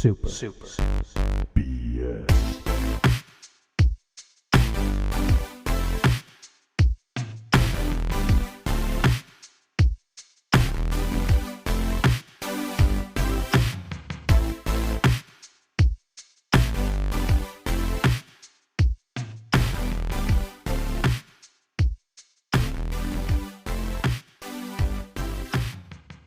Super. BS.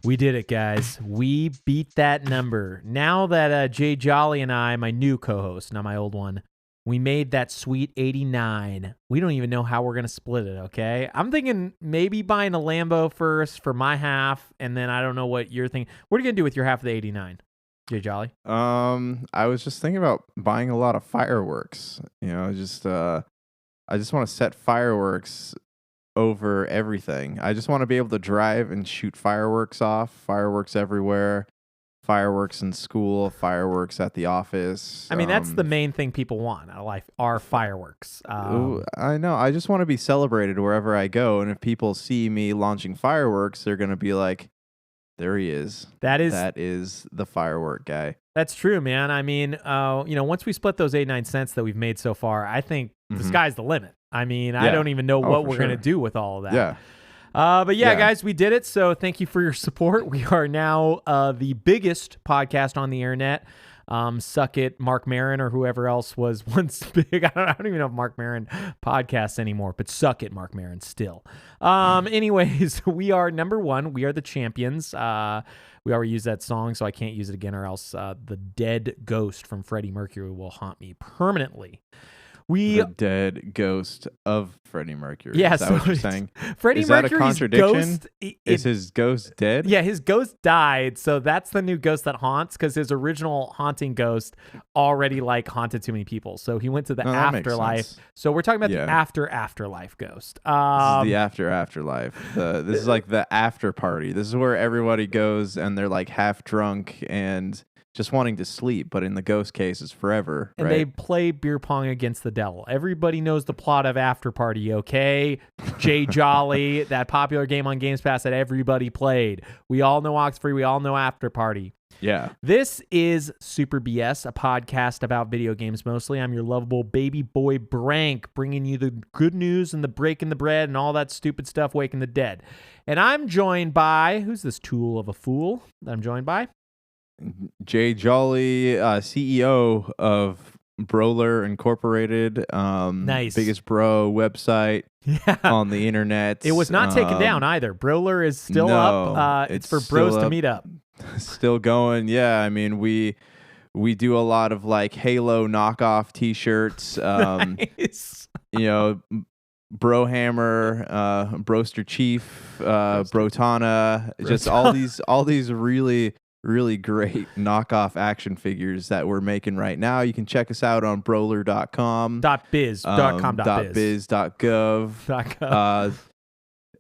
We did it, guys. We beat that number. Now that Jay Jolly and I, my new co-host, not my old one, we made that sweet 89. We don't even know how we're going to split it, okay? I'm thinking maybe buying a Lambo first for my half, and then I don't know what you're thinking. What are you going to do with your half of the 89, Jay Jolly? I was just thinking about buying a lot of fireworks. You know, I just want to set fireworks over everything. I just want to be able to drive and shoot fireworks off, fireworks everywhere, fireworks in school, fireworks at the office. I mean, that's the main thing people want out of life are fireworks. I know. I just want to be celebrated wherever I go. And if people see me launching fireworks, they're going to be like, there he is. That is the firework guy. That's true, man. I mean, once we split those 89 cents that we've made so far, I think the sky's the limit. I mean, I don't even know what we're going to do with all of that. Yeah. But guys, we did it. So thank you for your support. We are now the biggest podcast on the internet. Suck it, Mark Maron, or whoever else was once big. I don't even know if Mark Maron podcasts anymore, but suck it, Mark Maron, still. Anyways, we are number one. We are the champions. We already used that song, so I can't use it again, or else the dead ghost from Freddie Mercury will haunt me permanently. The dead ghost of Freddie Mercury. Yeah, is that what you're saying? Freddie is that Mercury's a contradiction? Ghost, is his ghost dead? Yeah, his ghost died, so that's the new ghost that haunts, because his original haunting ghost already haunted too many people. So he went to the afterlife. So we're talking about the afterlife ghost. This is the afterlife. This is like the after party. This is where everybody goes and they're like half drunk and just wanting to sleep, but in the ghost case, it's forever. And they play beer pong against the devil. Everybody knows the plot of After Party, okay? Jay Jolly, that popular game on Games Pass that everybody played. We all know Oxfree. We all know After Party. Yeah. This is Super BS, a podcast about video games mostly. I'm your lovable baby boy Brank, bringing you the good news and the breaking the bread and all that stupid stuff, waking the dead. And I'm joined by, who's this tool of a fool that I'm joined by? Jay Jolly, CEO of Broler Incorporated, nice. Biggest bro website on the internet. It was not taken down either. Broler is still up. It's for bros to meet up. Still going. Yeah, I mean we do a lot of Halo knockoff T-shirts. Nice. Brohammer, Broster Chief, Brotana, just all these really great knockoff action figures that we're making right now. You can check us out on broler.com. .biz, .biz, .gov.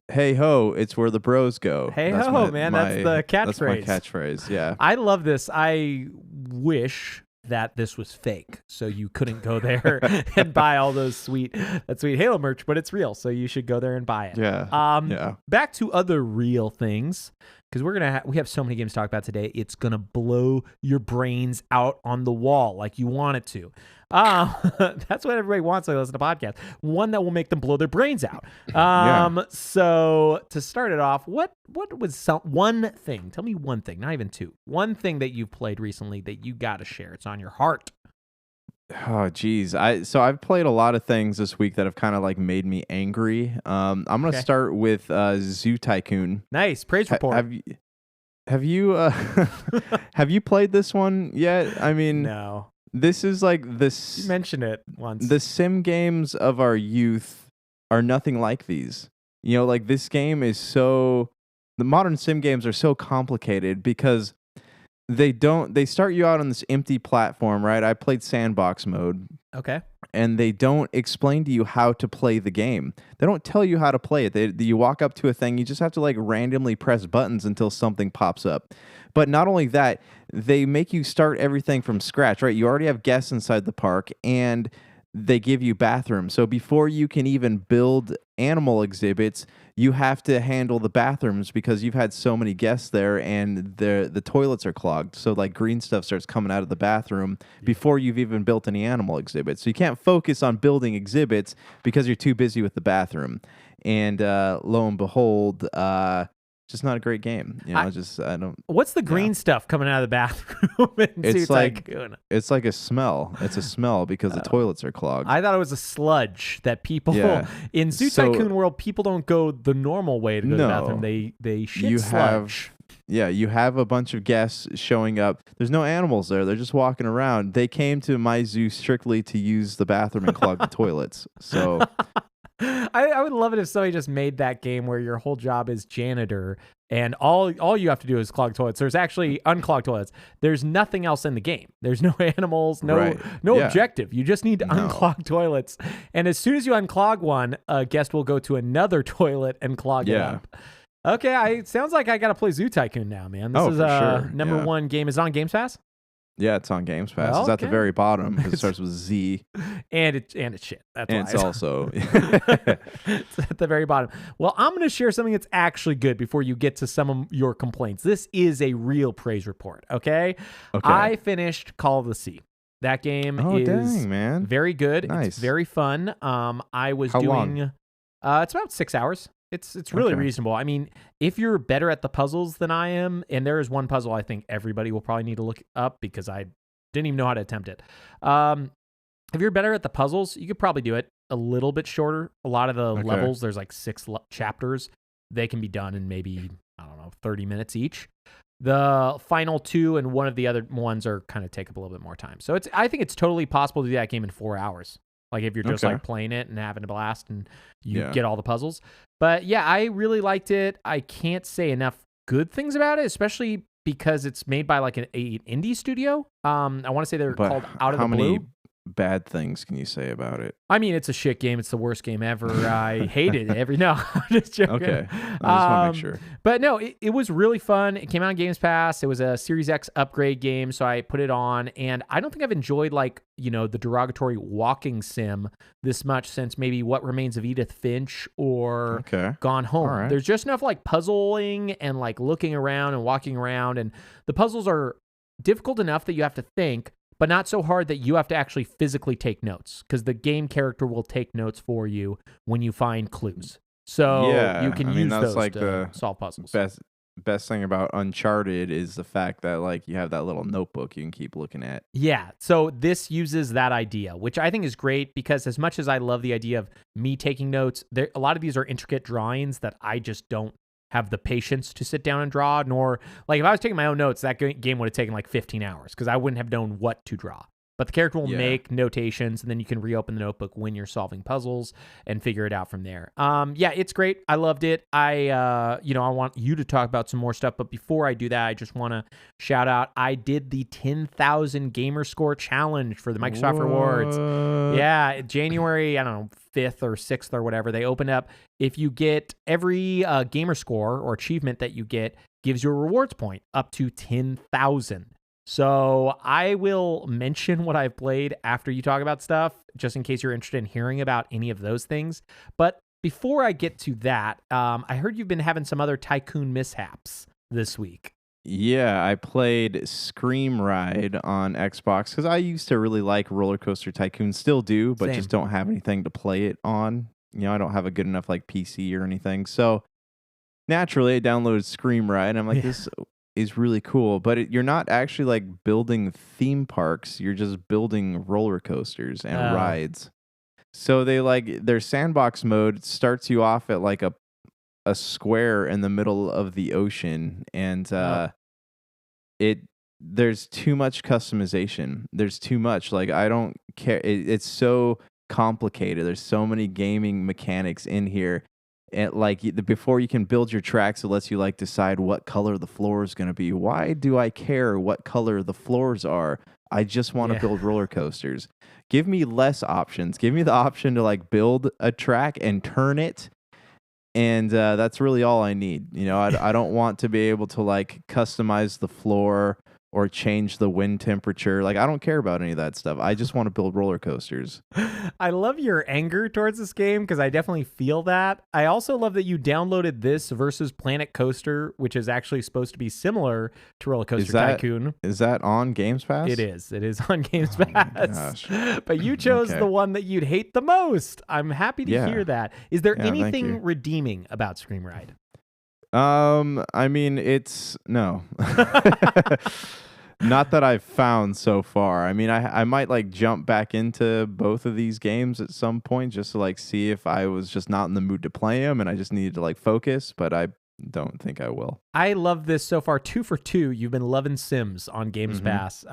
Hey ho, it's where the bros go. Hey ho, man, that's the catchphrase. That's my catchphrase, yeah. I love this. I wish that this was fake, so you couldn't go there and buy all those sweet Halo merch, but it's real, so you should go there and buy it. Yeah. Back to other real things, because we have so many games to talk about today. It's gonna blow your brains out on the wall like you want it to. That's what everybody wants when they listen to podcasts. One that will make them blow their brains out. So to start it off, what was one thing? Tell me one thing, not even two. One thing that you've played recently that you got to share. It's on your heart. Oh, geez. So I've played a lot of things this week that have kind of made me angry. I'm going to start with Zoo Tycoon. Nice. Praise report. Have you have you played this one yet? I mean, no. This is this. You mentioned it once. The sim games of our youth are nothing like these. This game is the modern sim games are so complicated because they start you out on this empty platform, right? I played sandbox mode. Okay. And they don't explain to you how to play the game. They don't tell you how to play it. You walk up to a thing, you just have to randomly press buttons until something pops up. But not only that, they make you start everything from scratch, right? You already have guests inside the park, and they give you bathrooms. So before you can even build animal exhibits, you have to handle the bathrooms because you've had so many guests there and the toilets are clogged. So like green stuff starts coming out of the bathroom before you've even built any animal exhibits. So you can't focus on building exhibits because you're too busy with the bathroom. And lo and behold, just not a great game. You know, I don't. What's the green stuff coming out of the bathroom? It's like a smell. It's a smell because the toilets are clogged. I thought it was a sludge that people in Zoo Tycoon world. People don't go the normal way to go to the bathroom. They shit sludge. You have a bunch of guests showing up. There's no animals there. They're just walking around. They came to my zoo strictly to use the bathroom and clog the toilets. So. I would love it if somebody just made that game where your whole job is janitor and all you have to do is clog toilets. There's actually unclog toilets. There's nothing else in the game. There's no animals, no objective. You just need to unclog toilets. And as soon as you unclog one, a guest will go to another toilet and clog it up. Okay, it sounds like I got to play Zoo Tycoon now, man. This is number one game. Is it on Games Pass? Yeah, it's on Games Pass. It's at the very bottom because it starts with Z. And it's shit. That's and why. It's also it's at the very bottom. Well, I'm going to share something that's actually good before you get to some of your complaints. This is a real praise report, okay? I finished Call of the Sea. That game is very good. Nice. It's very fun. I was How doing long? It's about 6 hours. It's really reasonable. I mean, if you're better at the puzzles than I am, and there is one puzzle I think everybody will probably need to look up because I didn't even know how to attempt it. If you're better at the puzzles, you could probably do it a little bit shorter. A lot of the levels, there's like 6 chapters. They can be done in maybe, 30 minutes each. The final 2 and one of the other ones are kind of take up a little bit more time. So I think it's totally possible to do that game in 4 hours. Like if you're just like playing it and having a blast and you get all the puzzles. But yeah, I really liked it. I can't say enough good things about it, especially because it's made by like an indie studio. I want to say they're called Out of the Blue. How many bad things can you say about it? I mean, it's a shit game. It's the worst game ever. I hated it No, I'm just joking. Okay. I just want to make sure. But no, it was really fun. It came out on Games Pass. It was a Series X upgrade game, so I put it on. And I don't think I've enjoyed the derogatory walking sim this much since maybe What Remains of Edith Finch or Gone Home. Right. There's just enough like puzzling and like looking around and walking around. And the puzzles are difficult enough that you have to think, but not so hard that you have to actually physically take notes because the game character will take notes for you when you find clues. So you can use those to solve puzzles. Best thing about Uncharted is the fact that like you have that little notebook you can keep looking at. Yeah, so this uses that idea, which I think is great because as much as I love the idea of me taking notes, a lot of these are intricate drawings that I just don't have the patience to sit down and draw, nor like if I was taking my own notes, that game would have taken like 15 hours because I wouldn't have known what to draw. But the character will make notations, and then you can reopen the notebook when you're solving puzzles and figure it out from there. Yeah, it's great. I loved it. I want you to talk about some more stuff, but before I do that, I just want to shout out, I did the 10,000 gamer score challenge for the Microsoft Rewards. Yeah, January, 5th or 6th or whatever, they opened up. If you get every gamer score or achievement that you get, gives you a rewards point up to 10,000. So I will mention what I've played after you talk about stuff, just in case you're interested in hearing about any of those things. But before I get to that, I heard you've been having some other Tycoon mishaps this week. Yeah, I played Screamride on Xbox because I used to really like Roller Coaster Tycoon, still do, but just don't have anything to play it on. I don't have a good enough like PC or anything. So naturally, I downloaded Screamride, and I'm like, this is really cool, but you're not actually like building theme parks. You're just building roller coasters and rides. So their sandbox mode starts you off at like a square in the middle of the ocean, and there's too much customization. There's too much. Like I don't care. It's so complicated. There's so many gaming mechanics in here. And like before you can build your tracks, it lets you like decide what color the floor is going to be. Why do I care what color the floors are? I just want to build roller coasters. Give me less options. Give me the option to like build a track and turn it. And that's really all I need. I don't want to be able to like customize the floor or change the wind temperature. Like, I don't care about any of that stuff. I just want to build roller coasters. I love your anger towards this game because I definitely feel that. I also love that you downloaded this versus Planet Coaster, which is actually supposed to be similar to Roller Coaster Tycoon. Is that on Games Pass? It is. It is on Games Pass. But you chose the one that you'd hate the most. I'm happy to hear that. Is there anything redeeming about Screamride? I mean, it's no. Not that I've found so far. I mean, I might like jump back into both of these games at some point just to like see if I was just not in the mood to play them and I just needed to like focus, but I don't think I will. I love this so far. 2 for 2. You've been loving Sims on Games Pass.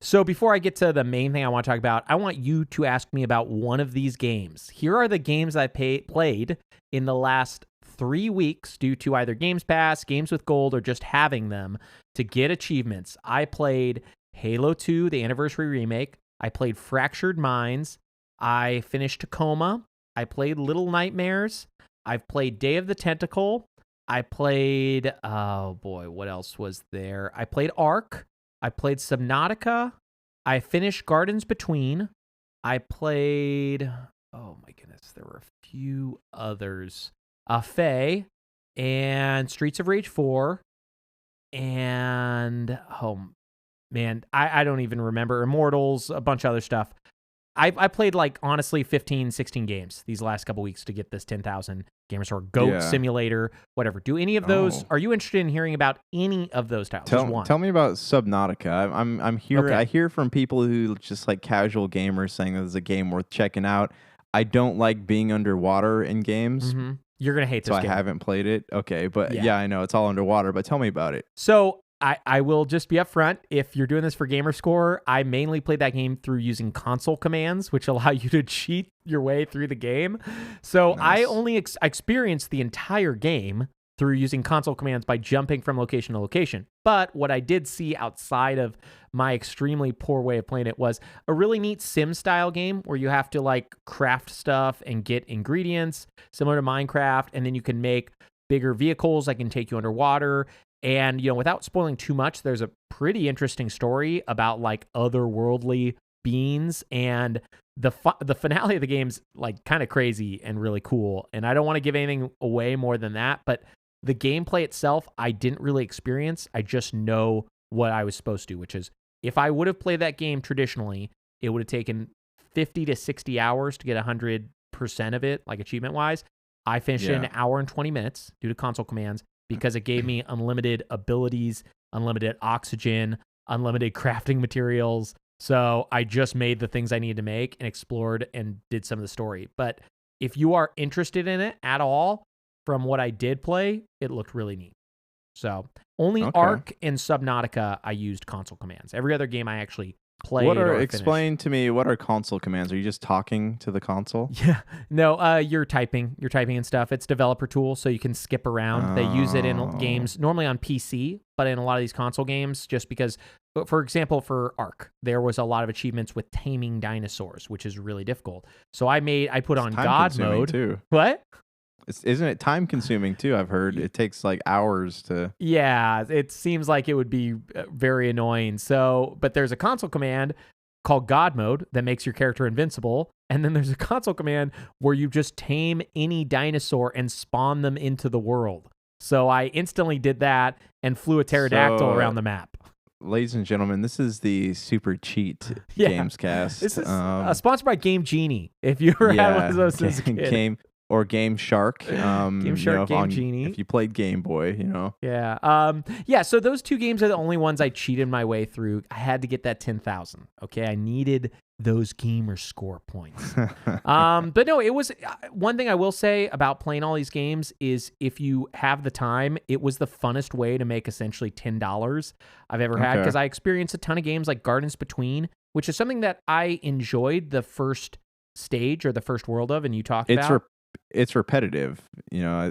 So before I get to the main thing I want to talk about, I want you to ask me about one of these games. Here are the games I played in the last 3 weeks due to either Games Pass, Games with Gold, or just having them to get achievements. I played Halo 2, the Anniversary Remake. I played Fractured Minds. I finished Tacoma. I played Little Nightmares. I've played Day of the Tentacle. I played, oh boy, what else was there? I played Ark. I played Subnautica. I finished Gardens Between. I played, oh my goodness, there were a few others. Faye and Streets of Rage 4. And, oh man, I don't even remember. Immortals, a bunch of other stuff. I played like, honestly, 15, 16 games these last couple weeks to get this 10,000 Gamerscore Goat Simulator, whatever. Do any of those, are you interested in hearing about any of those titles? Tell me about Subnautica. I'm here. Okay. I hear from people who just like casual gamers saying this is a game worth checking out. I don't like being underwater in games. Mm-hmm. You're going to hate this game. So I haven't played it. Okay, but yeah, I know it's all underwater, but tell me about it. So I will just be upfront. If you're doing this for Gamerscore, I mainly played that game through using console commands, which allow you to cheat your way through the game. So nice. I only experienced the entire game through using console commands by jumping from location to location. But what I did see outside of my extremely poor way of playing it was a really neat sim style game where you have to like craft stuff and get ingredients similar to Minecraft. And then you can make bigger vehicles that can take you underwater. And, you know, without spoiling too much, there's a pretty interesting story about like otherworldly beings, and the finale of the game's like kind of crazy and really cool. And I don't want to give anything away more than that, but the gameplay itself, I didn't really experience. I just know what I was supposed to, which is if I would have played that game traditionally, it would have taken 50 to 60 hours to get 100% of it, like achievement wise. I finished in an hour and 20 minutes due to console commands, because it gave me unlimited abilities, unlimited oxygen, unlimited crafting materials. So I just made the things I needed to make and explored and did some of the story. But if you are interested in it at all, from what I did play, it looked really neat. So only Ark and Subnautica, I used console commands. Every other game I actually played. Explain to me, what are console commands? Are you just talking to the console? Yeah. No, you're typing and stuff. It's developer tool, so you can skip around. They use it in games normally on PC, but in a lot of these console games, just because, for example, for Ark, there was a lot of achievements with taming dinosaurs, which is really difficult. So I put on God mode. Too. What? Isn't it time consuming too? I've heard it takes like hours to. Yeah, it seems like it would be very annoying. So, but there's a console command called God mode that makes your character invincible. And then there's a console command where you just tame any dinosaur and spawn them into the world. So I instantly did that and flew a pterodactyl around the map. Ladies and gentlemen, this is the Super Cheat Gamescast. This is sponsored by Game Genie. If you ever had one of those as a kid. Or Game Shark. Game Shark, Game Genie. If you played Game Boy, you know. Yeah. So those two games are the only ones I cheated my way through. I had to get that 10,000. Okay. I needed those gamer score points. But no, it was one thing I will say about playing all these games is if you have the time, it was the funnest way to make essentially $10 I've ever had, because I experienced a ton of games like Gardens Between, which is something that I enjoyed the first stage or the first world of, and you talked about. It's repetitive, you know.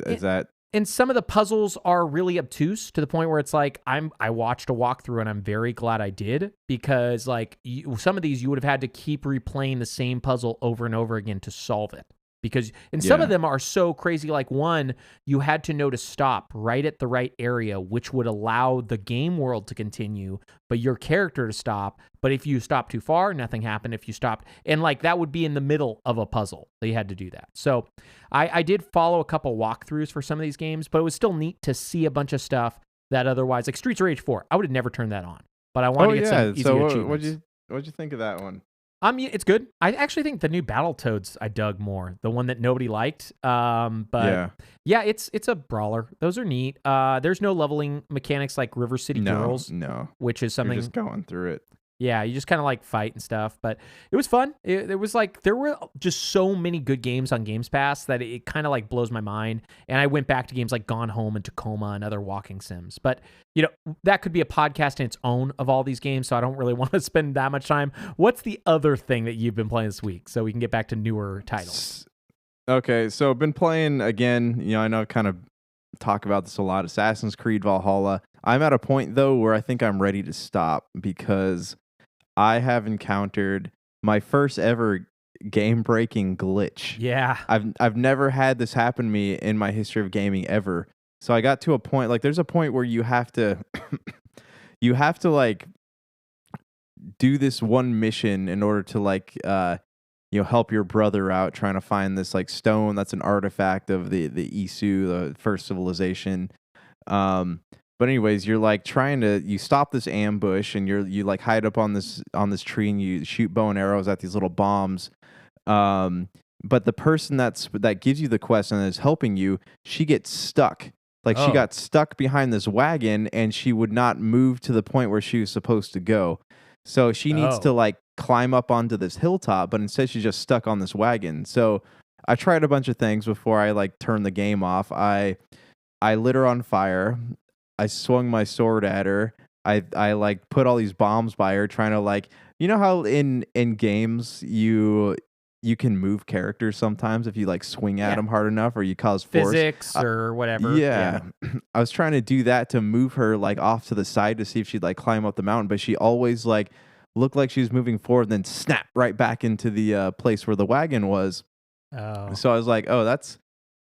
And some of the puzzles are really obtuse to the point where it's like I watched a walkthrough and I'm very glad I did, because like some of these you would have had to keep replaying the same puzzle over and over again to solve it. because some of them are so crazy. Like one, you had to know to stop right at the right area, which would allow the game world to continue, but your character to stop. But if you stopped too far, nothing happened. If you stopped, and like that would be in the middle of a puzzle, they had to do that. So I did follow a couple walkthroughs for some of these games, but it was still neat to see a bunch of stuff that otherwise, like Streets of Rage 4, I would have never turned that on, but I wanted to get some easier achievements. What'd you think of that one? It's good. I actually think the new Battletoads I dug more. The one that nobody liked. But yeah, it's a brawler. Those are neat. There's no leveling mechanics like River City Girls. No. Which is something. You're just going through it. Yeah, you just kind of like fight and stuff, but it was fun. It was like there were just so many good games on Games Pass that it kind of like blows my mind. And I went back to games like Gone Home and Tacoma and other walking sims. But that could be a podcast in its own of all these games, so I don't really want to spend that much time. What's the other thing that you've been playing this week, so we can get back to newer titles? Okay, so I've been playing again. I know I kind of talk about this a lot. Assassin's Creed Valhalla. I'm at a point though where I think I'm ready to stop because I have encountered my first ever game-breaking glitch. Yeah. I've never had this happen to me in my history of gaming ever. So I got to a point, like there's a point where you have to like do this one mission in order to like help your brother out trying to find this like stone that's an artifact of the Isu, the first civilization. But anyways, you're like you stop this ambush and you like hide up on this tree and you shoot bow and arrows at these little bombs. But the person that gives you the quest and is helping you, she gets stuck. Like she got stuck behind this wagon and she would not move to the point where she was supposed to go. So she needs to like climb up onto this hilltop, but instead she's just stuck on this wagon. So I tried a bunch of things before I like turned the game off. I lit her on fire. I swung my sword at her. I like put all these bombs by her, trying to like, how in games you can move characters sometimes if you like swing at them hard enough or you cause force. Physics or whatever. Yeah. I was trying to do that to move her like off to the side to see if she'd like climb up the mountain, but she always like looked like she was moving forward and then snap right back into the place where the wagon was. Oh. So I was like, oh, that's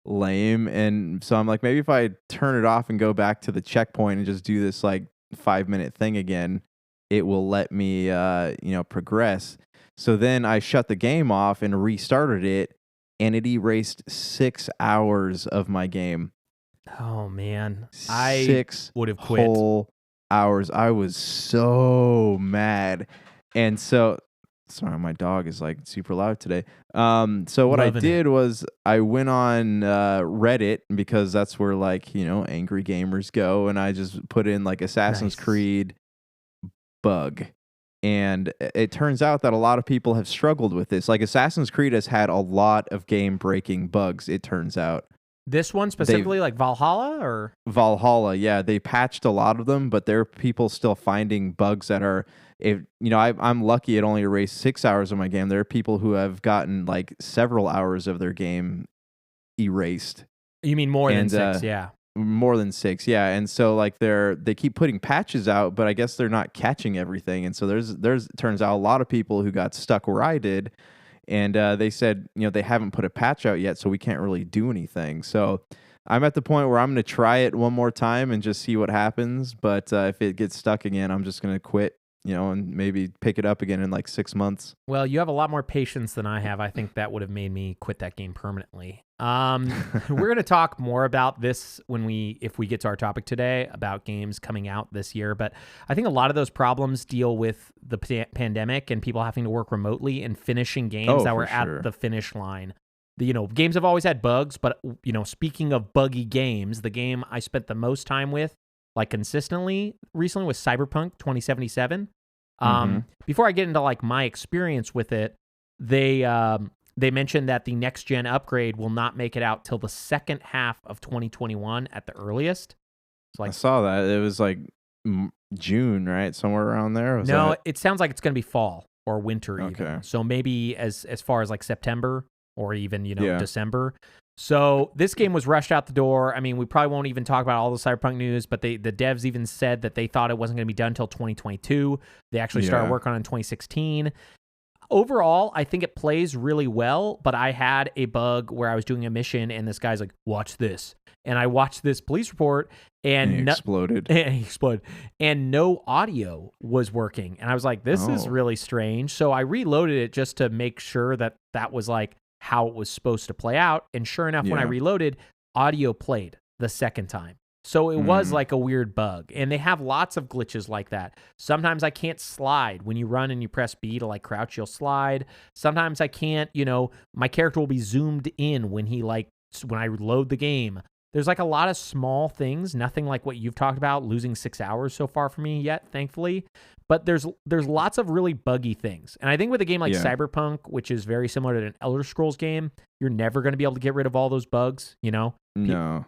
lame. And so I'm like, maybe if I turn it off and go back to the checkpoint and just do this like 5-minute thing again, it will let me progress. So then I shut the game off and restarted it, and it erased 6 hours of my game. Oh man, 6 would have quit. Whole hours. I was so mad. And so sorry, my dog is like super loud today. So what I did was I went on Reddit because that's where like, angry gamers go. And I just put in like Assassin's Creed bug. And it turns out that a lot of people have struggled with this. Like Assassin's Creed has had a lot of game breaking bugs, it turns out. This one specifically, like Valhalla or? Valhalla, yeah. They patched a lot of them, but there are people still finding bugs that are, I'm lucky it only erased 6 hours of my game. There are people who have gotten like several hours of their game erased. You mean more than 6, yeah. More than 6, yeah. And so like they keep putting patches out, but I guess they're not catching everything. And so there's turns out a lot of people who got stuck where I did. And they said, they haven't put a patch out yet, so we can't really do anything. So I'm at the point where I'm going to try it one more time and just see what happens. But if it gets stuck again, I'm just going to quit, and maybe pick it up again in like 6 months. Well, you have a lot more patience than I have. I think that would have made me quit that game permanently. We're going to talk more about this if we get to our topic today about games coming out this year. But I think a lot of those problems deal with the pandemic and people having to work remotely and finishing games that were at the finish line. Games have always had bugs, but speaking of buggy games, the game I spent the most time with, like consistently recently, was Cyberpunk 2077. Before I get into like my experience with it, they mentioned that the next gen upgrade will not make it out till the second half of 2021 at the earliest. I saw that. It was like June, right? Somewhere around there. It sounds like it's going to be fall or winter even. So maybe as far as like September or even, December. So this game was rushed out the door. I mean, we probably won't even talk about all the Cyberpunk news, but the devs even said that they thought it wasn't going to be done until 2022. They actually started work on it in 2016. overall, I think it plays really well, but I had a bug where I was doing a mission and this guy's like, watch this. And I watched this police report and he exploded. And he exploded. And no audio was working. And I was like, this is really strange. So I reloaded it just to make sure that that was like how it was supposed to play out. And sure enough, when I reloaded, audio played the second time. So it was like a weird bug. And they have lots of glitches like that. Sometimes I can't slide. When you run and you press B to like crouch, you'll slide. Sometimes I can't, my character will be zoomed in when I load the game. There's like a lot of small things, nothing like what you've talked about, losing 6 hours so far for me yet, thankfully. But there's lots of really buggy things. And I think with a game like Cyberpunk, which is very similar to an Elder Scrolls game, you're never going to be able to get rid of all those bugs, No.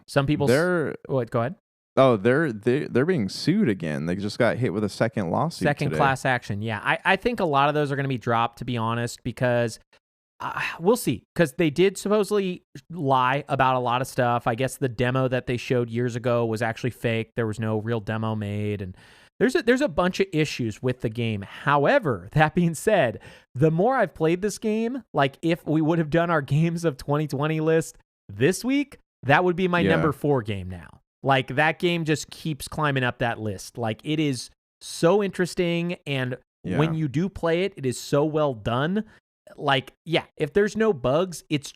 Some people... Go ahead. Oh, they're being sued again. They just got hit with a second lawsuit today. Class action, yeah. I think a lot of those are going to be dropped, to be honest, because... we'll see, because they did supposedly lie about a lot of stuff. I guess the demo that they showed years ago was actually fake. There was no real demo made, and there's a bunch of issues with the game. However, that being said, the more I've played this game, like if we would have done our games of 2020 list this week, that would be my number 4 game now. Like that game just keeps climbing up that list. Like it is so interesting, and when you do play it, it is so well done. Like, if there's no bugs, it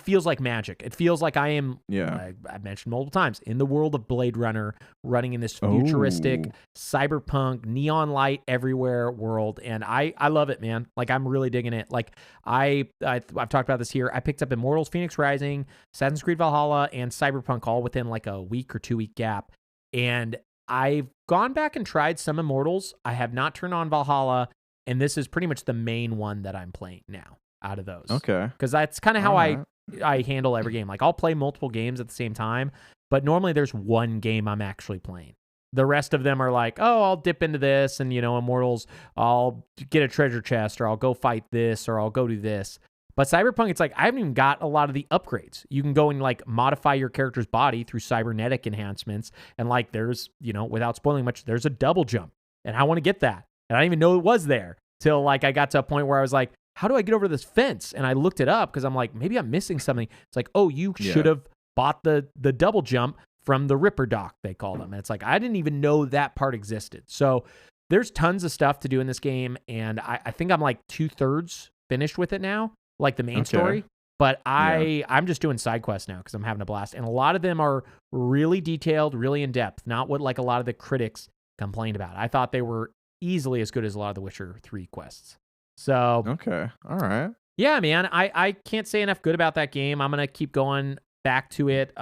feels like magic. It feels like I am, I've mentioned multiple times, in the world of Blade Runner, running in this futuristic, cyberpunk, neon light everywhere world. And I love it, man. Like, I'm really digging it. Like, I've talked about this here. I picked up Immortals, Phoenix Rising, Assassin's Creed Valhalla, and Cyberpunk all within like a week or 2 week gap. And I've gone back and tried some Immortals. I have not turned on Valhalla. And this is pretty much the main one that I'm playing now out of those. Okay. Because that's kind of how I handle every game. Like, I'll play multiple games at the same time, but normally there's one game I'm actually playing. The rest of them are like, oh, I'll dip into this, and, Immortals, I'll get a treasure chest, or I'll go fight this, or I'll go do this. But Cyberpunk, it's like, I haven't even got a lot of the upgrades. You can go and, like, modify your character's body through cybernetic enhancements, and, like, there's, without spoiling much, there's a double jump, and I want to get that. And I didn't even know it was there till like I got to a point where I was like, how do I get over this fence? And I looked it up because I'm like, maybe I'm missing something. It's like, oh, you should have bought the double jump from the Ripper Dock, they call them. And it's like, I didn't even know that part existed. So there's tons of stuff to do in this game. And I think I'm like 2/3 finished with it now, like the main story. But I'm just doing side quests now because I'm having a blast. And a lot of them are really detailed, really in depth, not what like a lot of the critics complained about. I thought they were easily as good as a lot of the Witcher 3 quests. So okay, all right, yeah, man, I can't say enough good about that game. I'm gonna keep going back to it.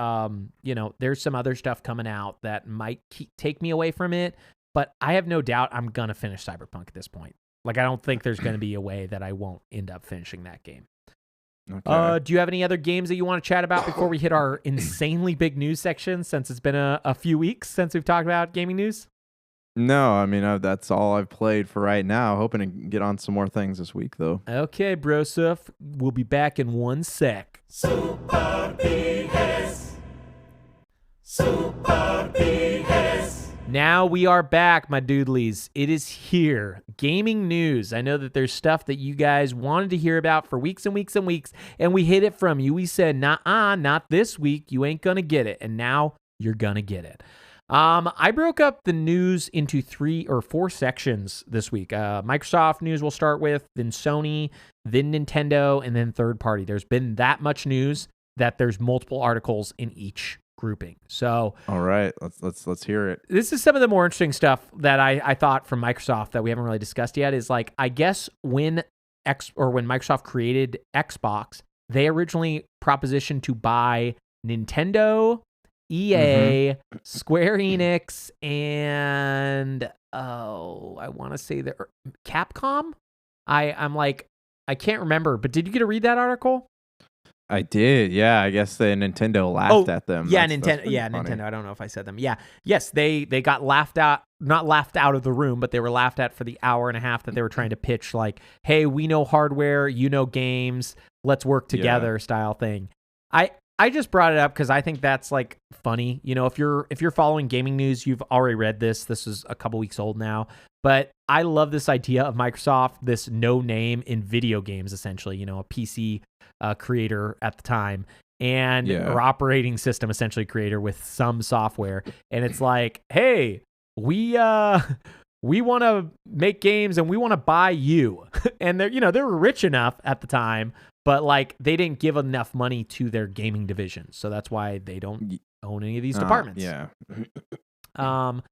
There's some other stuff coming out that might take me away from it, but I have no doubt I'm gonna finish Cyberpunk at this point. Like, I don't think there's gonna be a way that I won't end up finishing that game. Okay. Do you have any other games that you want to chat about before we hit our insanely big news section, since it's been a few weeks since we've talked about gaming news? No, I mean, that's all I've played for right now. Hoping to get on some more things this week, though. Okay, Broseph. We'll be back in 1 sec. Super BS. Super BS. Now we are back, my doodlies. It is here. Gaming news. I know that there's stuff that you guys wanted to hear about for weeks and weeks and weeks, and we hid it from you. We said, nah, not this week. You ain't gonna get it. And now you're gonna get it. I broke up the news into 3 or 4 sections this week. Microsoft news we'll start with, then Sony, then Nintendo, and then third party. There's been that much news that there's multiple articles in each grouping. So, all right, let's hear it. This is some of the more interesting stuff that I thought from Microsoft that we haven't really discussed yet. Is like, I guess when Microsoft created Xbox, they originally propositioned to buy Nintendo, EA, Square Enix, and I want to say Capcom. I'm like, I can't remember, but did you get to read that article? I did, yeah. I guess the Nintendo laughed at them. Yeah, Nintendo. Yeah, funny. Nintendo. I don't know if I said them. Yeah, yes, they got laughed out. Not laughed out of the room, but they were laughed at for the hour and a half that they were trying to pitch. Like, hey, we know hardware, you know games, let's work together, style thing. I just brought it up because I think that's like funny. You know, if you're following gaming news, you've already read this. This is a couple weeks old now, but I love this idea of Microsoft, this no name in video games, essentially. You know, a PC creator at the time and or operating system essentially creator with some software, and it's like, hey, we want to make games and we want to buy you, and they were rich enough at the time. But like they didn't give enough money to their gaming division, so that's why they don't own any of these departments. Yeah. I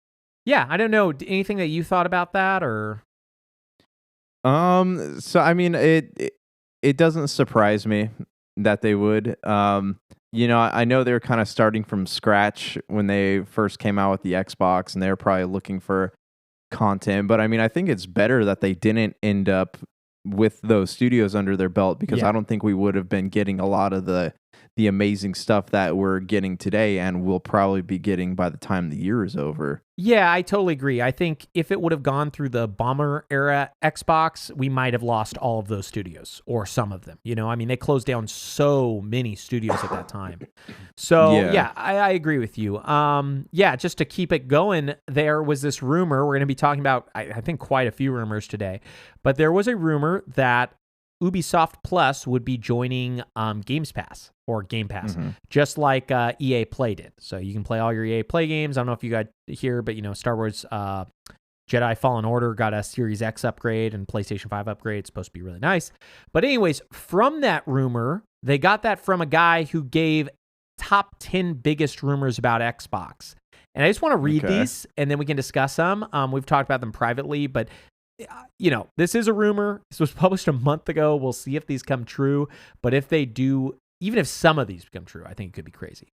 don't know. Anything that you thought about that, or? So I mean, it doesn't surprise me that they would. I know they're kind of starting from scratch when they first came out with the Xbox, and they're probably looking for content. But I mean, I think it's better that they didn't end up with those studios under their belt, because I don't think we would have been getting a lot of the amazing stuff that we're getting today and we'll probably be getting by the time the year is over. Yeah, I totally agree. I think if it would have gone through the bomber era Xbox, we might have lost all of those studios or some of them. You know, I mean, they closed down so many studios at that time. So I agree with you. Just to keep it going, there was this rumor. We're going to be talking about, I think, quite a few rumors today, but there was a rumor that Ubisoft Plus would be joining Games Pass or Game Pass, just like EA Play did. So you can play all your EA Play games. I don't know if you got here, but Star Wars Jedi Fallen Order got a Series X upgrade and PlayStation 5 upgrade. It's supposed to be really nice. But anyways, from that rumor, they got that from a guy who gave top 10 biggest rumors about Xbox. And I just want to read these, and then we can discuss them. We've talked about them privately, but this is a rumor. This was published a month ago. We'll see if these come true. But if they do, even if some of these become true, I think it could be crazy.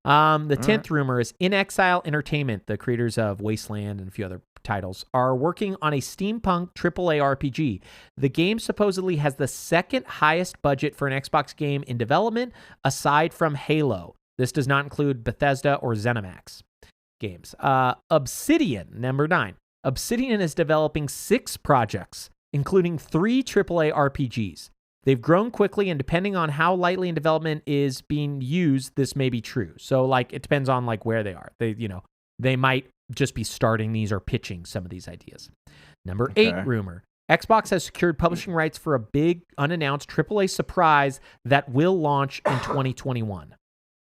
The 10th rumor is In Exile Entertainment, the creators of Wasteland and a few other titles, are working on a steampunk AAA RPG. The game supposedly has the second highest budget for an Xbox game in development, aside from Halo. This does not include Bethesda or ZeniMax games. Obsidian, number 9. Obsidian is developing 6 projects, including 3 AAA RPGs. They've grown quickly, and depending on how lightly in development is being used, this may be true. So, like, it depends on like where they are. They might just be starting these or pitching some of these ideas. Number 8 rumor. Xbox has secured publishing rights for a big unannounced AAA surprise that will launch in 2021.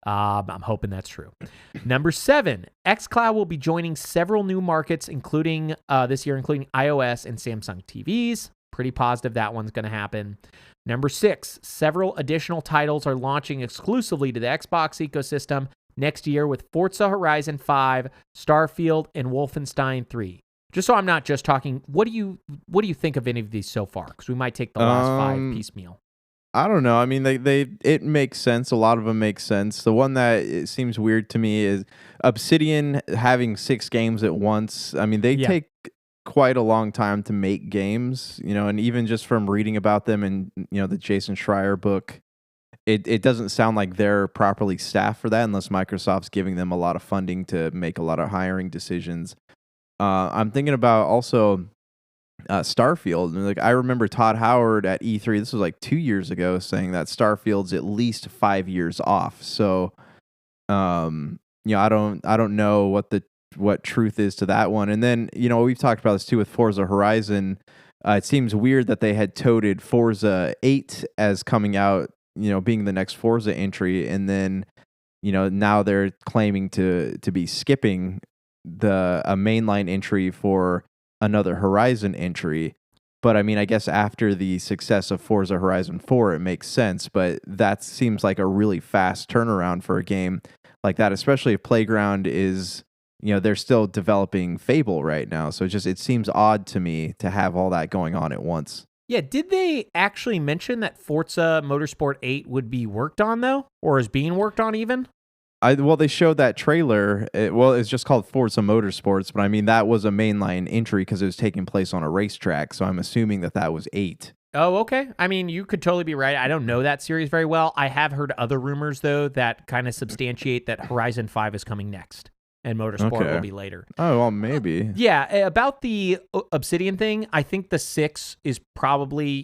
I'm hoping that's true. Number 7, xCloud will be joining several new markets, including this year, including iOS and Samsung TVs. Pretty positive that one's going to happen. Number 6, several additional titles are launching exclusively to the Xbox ecosystem next year with Forza Horizon 5, Starfield, and Wolfenstein 3. Just so I'm not just talking, what do you think of any of these so far? Because we might take the last 5 piecemeal. I don't know. I mean, it makes sense. A lot of them make sense. The one that it seems weird to me is Obsidian having 6 games at once. I mean, they take quite a long time to make games, and even just from reading about them in, the Jason Schreier book, it doesn't sound like they're properly staffed for that unless Microsoft's giving them a lot of funding to make a lot of hiring decisions. I'm thinking about also Starfield. Like, I remember Todd Howard at E3, this was like 2 years ago, saying that Starfield's at least 5 years off. So, I don't know what truth is to that one. And then, we've talked about this too with Forza Horizon. It seems weird that they had touted Forza 8 as coming out, being the next Forza entry, and then, now they're claiming to be skipping a mainline entry for another Horizon entry. But I mean, I guess after the success of Forza Horizon 4, it makes sense, but that seems like a really fast turnaround for a game like that, especially if Playground is, they're still developing Fable right now. So it seems odd to me to have all that going on at once. Yeah, did they actually mention that Forza Motorsport 8 would be worked on, though? Or is being worked on even? They showed that trailer. It's just called Forza Motorsports, but I mean, that was a mainline entry because it was taking place on a racetrack, so I'm assuming that was 8. Oh, okay. I mean, you could totally be right. I don't know that series very well. I have heard other rumors, though, that kind of substantiate that Horizon 5 is coming next. and Motorsport will be later. Oh, well, maybe. Yeah, about the Obsidian thing, I think the 6 is probably,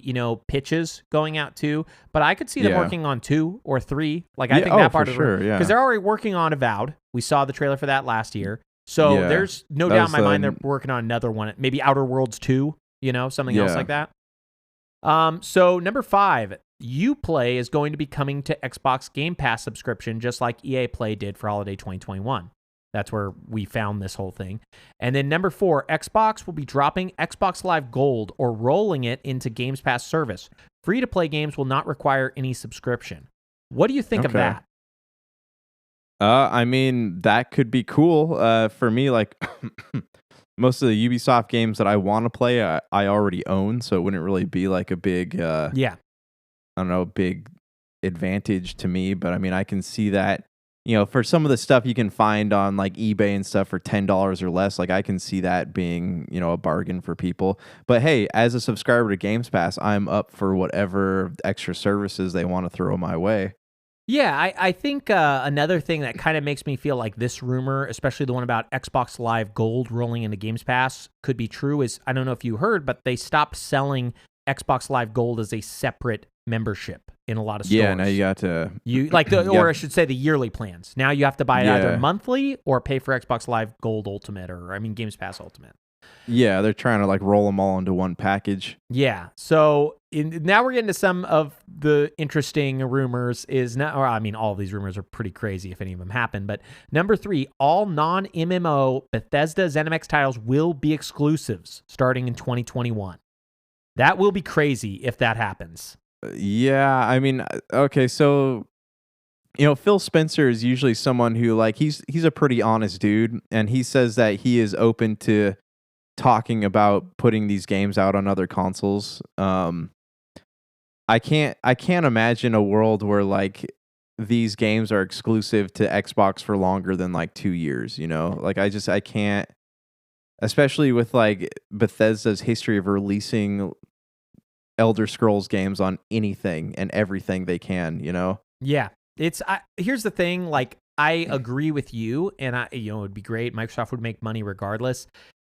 pitches going out too, but I could see them working on 2 or 3. Like, I think that part of sure, because they're already working on Avowed. We saw the trailer for that last year. So there's no doubt in my mind they're working on another one, maybe Outer Worlds 2, something else like that. So number 5, Uplay is going to be coming to Xbox Game Pass subscription, just like EA Play did for holiday 2021. That's where we found this whole thing. And then number 4, Xbox will be dropping Xbox Live Gold or rolling it into Games Pass service. Free-to-play games will not require any subscription. What do you think of that? I mean, that could be cool. For me, like most of the Ubisoft games that I want to play, I already own, so it wouldn't really be like a big, I don't know, big advantage to me. But I mean, I can see that, for some of the stuff you can find on like eBay and stuff for $10 or less, like I can see that being, a bargain for people. But hey, as a subscriber to Games Pass, I'm up for whatever extra services they want to throw my way. Yeah, I think another thing that kind of makes me feel like this rumor, especially the one about Xbox Live Gold rolling into Games Pass, could be true is, I don't know if you heard, but they stopped selling Xbox Live Gold as a separate membership in a lot of stores. Yeah, now you got to... or I should say the yearly plans. Now you have to buy it either monthly or pay for Xbox Live Gold Ultimate Games Pass Ultimate. Yeah, they're trying to like roll them all into one package. Yeah. So now we're getting to some of the interesting rumors. All of these rumors are pretty crazy if any of them happen. But number 3, all non-MMO Bethesda ZeniMax titles will be exclusives starting in 2021. That will be crazy if that happens. Yeah, I mean, okay, so Phil Spencer is usually someone who like he's a pretty honest dude, and he says that he is open to talking about putting these games out on other consoles. I can't imagine a world where like these games are exclusive to Xbox for longer than like 2 years, Like I can't, especially with like Bethesda's history of releasing Elder Scrolls games on anything and everything they can, Yeah. Here's the thing, like I agree with you, and it would be great. Microsoft would make money regardless.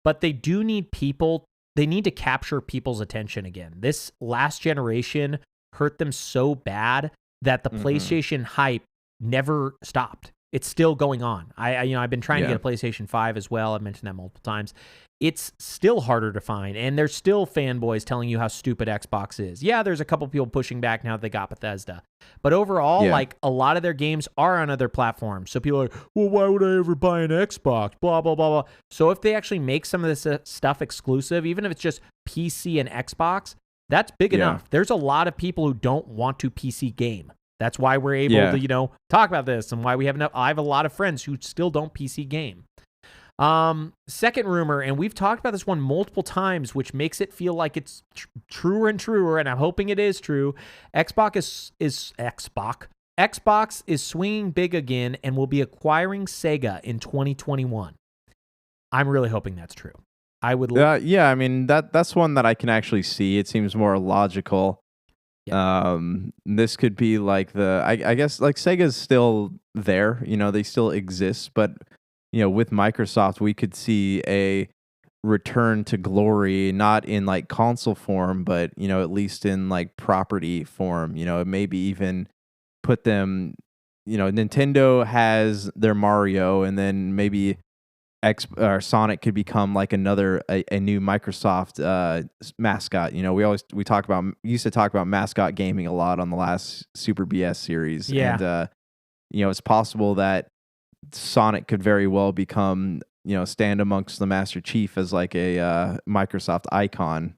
But they do need people. They need to capture people's attention again. This last generation hurt them so bad that the PlayStation hype never stopped. It's still going on. I've been trying to get a PlayStation 5 as well. I've mentioned that multiple times. It's still harder to find, and there's still fanboys telling you how stupid Xbox is. Yeah, there's a couple people pushing back now that they got Bethesda. But overall, like a lot of their games are on other platforms. So people are like, well, why would I ever buy an Xbox? Blah, blah, blah, blah. So if they actually make some of this stuff exclusive, even if it's just PC and Xbox, that's big enough. There's a lot of people who don't want to PC game. That's why we're able to, talk about this, and why we have enough. I have a lot of friends who still don't PC game. Second rumor, and we've talked about this one multiple times, which makes it feel like it's truer and truer, and I'm hoping it is true. Xbox is swinging big again and will be acquiring Sega in 2021. I'm really hoping that's true. I would. I mean that's one that I can actually see. It seems more logical. Yeah. This could be like I guess like Sega's still there. They still exist, but. With Microsoft, we could see a return to glory, not in like console form, but, at least in like property form, maybe even put them, Nintendo has their Mario, and then maybe Sonic could become like another, a new Microsoft mascot. We used to talk about mascot gaming a lot on the last Super BS series. Yeah. And, it's possible that Sonic could very well become, stand amongst the Master Chief as like a Microsoft icon.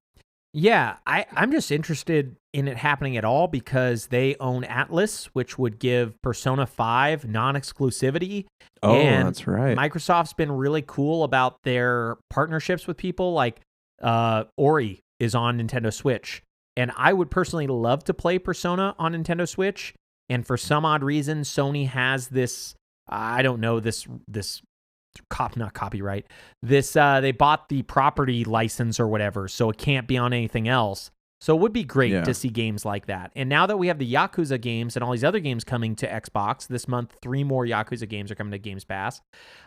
Yeah, I'm just interested in it happening at all because they own Atlas, which would give Persona 5 non-exclusivity. Oh, and that's right. Microsoft's been really cool about their partnerships with people. Like Ori is on Nintendo Switch, and I would personally love to play Persona on Nintendo Switch. And for some odd reason, Sony has this. I don't know not copyright. This they bought the property license or whatever, so it can't be on anything else. So it would be great Yeah. to see games like that. And now that we have the Yakuza games and all these other games coming to Xbox this month, 3 more Yakuza games are coming to Games Pass.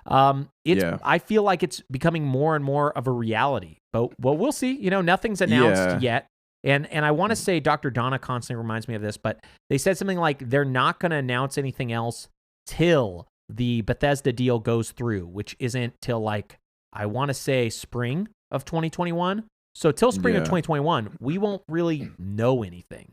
I feel like it's becoming more and more of a reality. But we'll see. Nothing's announced yet. And I want to say Dr. Donna constantly reminds me of this, but they said something like they're not going to announce anything else till the Bethesda deal goes through, which isn't till I want to say spring of 2021. So till spring of 2021, we won't really know anything.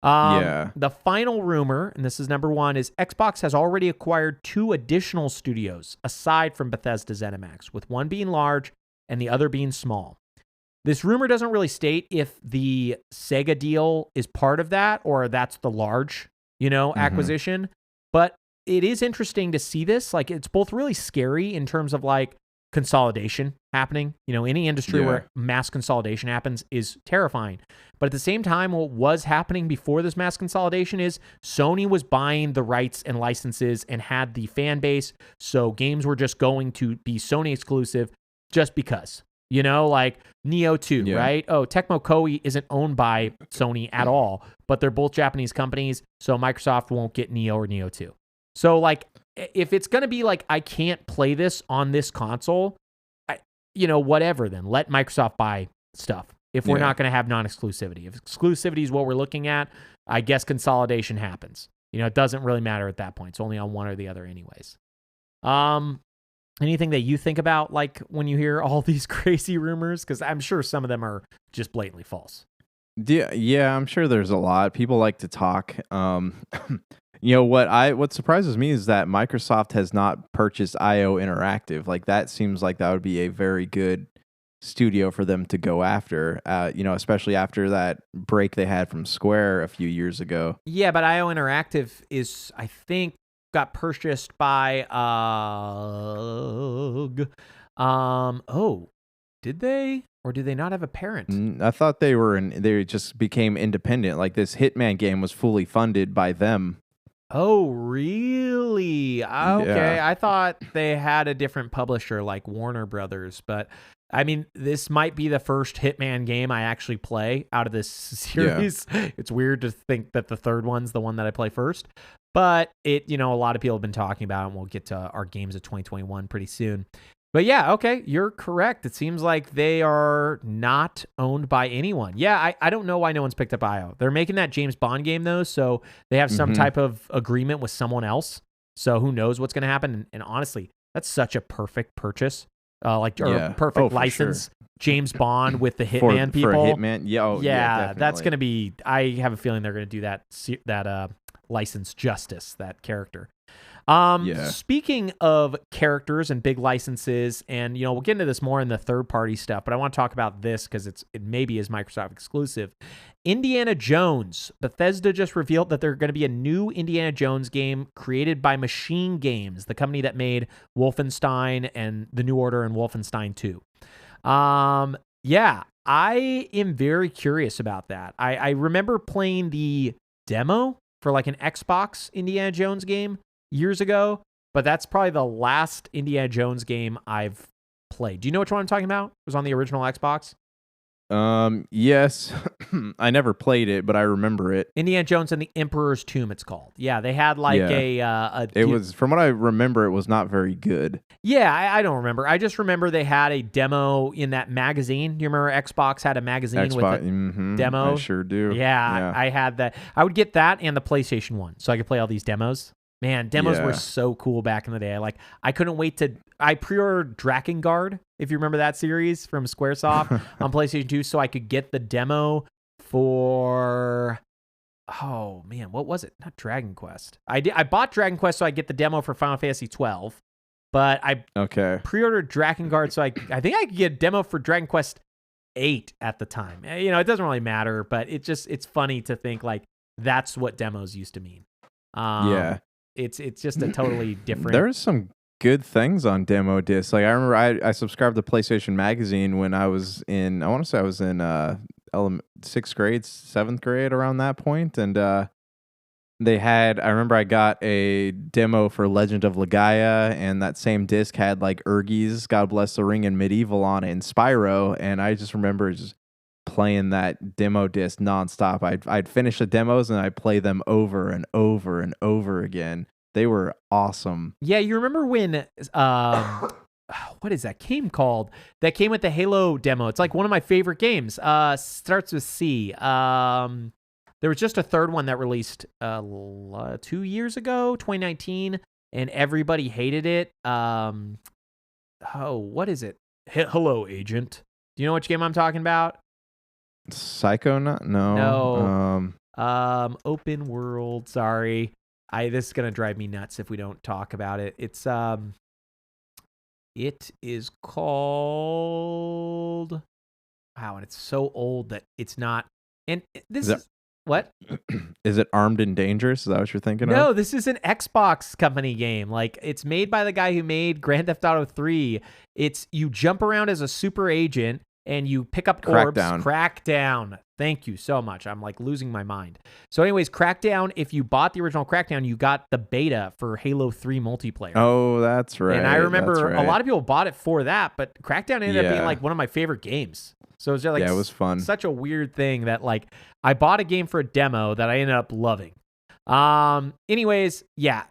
The final rumor, and this is number 1, is Xbox has already acquired 2 additional studios aside from Bethesda ZeniMax, with one being large and the other being small. This rumor doesn't really state if the Sega deal is part of that or that's the large, acquisition. But it is interesting to see this. It's both really scary in terms of consolidation happening. Any industry where mass consolidation happens is terrifying. But at the same time, what was happening before this mass consolidation is Sony was buying the rights and licenses and had the fan base. So games were just going to be Sony exclusive just because. Neo 2, right? Oh, Tecmo Koei isn't owned by Sony at all, but they're both Japanese companies, so Microsoft won't get Neo or Neo 2. So, if it's going to be I can't play this on this console, whatever then. Let Microsoft buy stuff if we're not going to have non-exclusivity. If exclusivity is what we're looking at, I guess consolidation happens. It doesn't really matter at that point. It's only on one or the other anyways. Anything that you think about, when you hear all these crazy rumors? Because I'm sure some of them are just blatantly false. Yeah, I'm sure there's a lot. People like to talk. What surprises me is that Microsoft has not purchased IO Interactive. That seems like that would be a very good studio for them to go after. Especially after that break they had from Square a few years ago. Yeah, but IO Interactive is, I think, got purchased by did they, or do they not have a parent? I thought they just became independent. This Hitman game was fully funded by them. Oh, really? Okay. Yeah. I thought they had a different publisher like Warner Brothers, but I mean, this might be the first Hitman game I actually play out of this series. Yeah. It's weird to think that the third one's the one that I play first. But a lot of people have been talking about it, and we'll get to our games of 2021 pretty soon. But yeah, okay, you're correct. It seems like they are not owned by anyone. Yeah, I don't know why no one's picked up IO. They're making that James Bond game, though, so they have some type of agreement with someone else. So who knows what's going to happen? And honestly, that's such a perfect purchase, perfect license. Sure. James Bond with the Hitman people. For Hitman, yeah, that's going to be. I have a feeling they're going to do that license justice, that character. Speaking of characters and big licenses, and we'll get into this more in the third-party stuff, but I want to talk about this because it maybe is Microsoft exclusive. Indiana Jones. Bethesda just revealed that there's going to be a new Indiana Jones game created by Machine Games, the company that made Wolfenstein and The New Order and Wolfenstein 2. I am very curious about that. I remember playing the demo for an Xbox Indiana Jones game years ago, but that's probably the last Indiana Jones game I've played. Do you know which one I'm talking about? It was on the original Xbox. Yes. I never played it, but I remember it. Indiana Jones and the Emperor's Tomb, it's called. Yeah, they had it was, from what I remember, it was not very good. Yeah, I don't remember. I just remember they had a demo in that magazine. Do you remember Xbox had a magazine with a demo? I sure do. Yeah, I had that. I would get that and the PlayStation 1 so I could play all these demos. Man, demos were so cool back in the day. I couldn't wait to. I pre-ordered Drakengard, if you remember that series from Squaresoft on PlayStation 2, so I could get the demo for. Oh man, what was it? Not Dragon Quest. I bought Dragon Quest so I get the demo for Final Fantasy 12, but I pre-ordered Drakengard so I think I could get a demo for Dragon Quest 8 at the time. It doesn't really matter, but it's funny to think that's what demos used to mean. It's just a totally different. There's some good things on demo discs. I remember I subscribed to PlayStation Magazine when I was in. I want to say I was in 6th grade, 7th grade, around that point, and they had. I remember I got a demo for Legend of Legaia, and that same disc had Urgies, God Bless the Ring, and Medieval on it, and Spyro, and I just remember just playing that demo disc nonstop. I'd finish the demos and I'd play them over and over and over again. They were awesome. Yeah, you remember when what is that game called? That came with the Halo demo. It's like one of my favorite games. Starts with C. There was just a third one that released 2 years ago, 2019, and everybody hated it. What is it? Hello, Agent. Do you know which game I'm talking about? Psychonaut? No. Open world. Sorry. This is gonna drive me nuts if we don't talk about it. It is called. Wow, and it's so old that it's not. And this is what? Is it Armed and Dangerous? Is that what you're thinking of? No, this is an Xbox company game. Like, it's made by the guy who made Grand Theft Auto 3. It's you jump around as a super agent and you pick up orbs. Crackdown. Thank you so much. I'm like losing my mind. So anyways, Crackdown, if you bought the original Crackdown, you got the beta for Halo 3 multiplayer. Oh, that's right. And I remember a lot of people bought it for that, but Crackdown ended up being like one of my favorite games. So it's just like, it was fun. Such a weird thing that like I bought a game for a demo that I ended up loving. Anyways, yeah,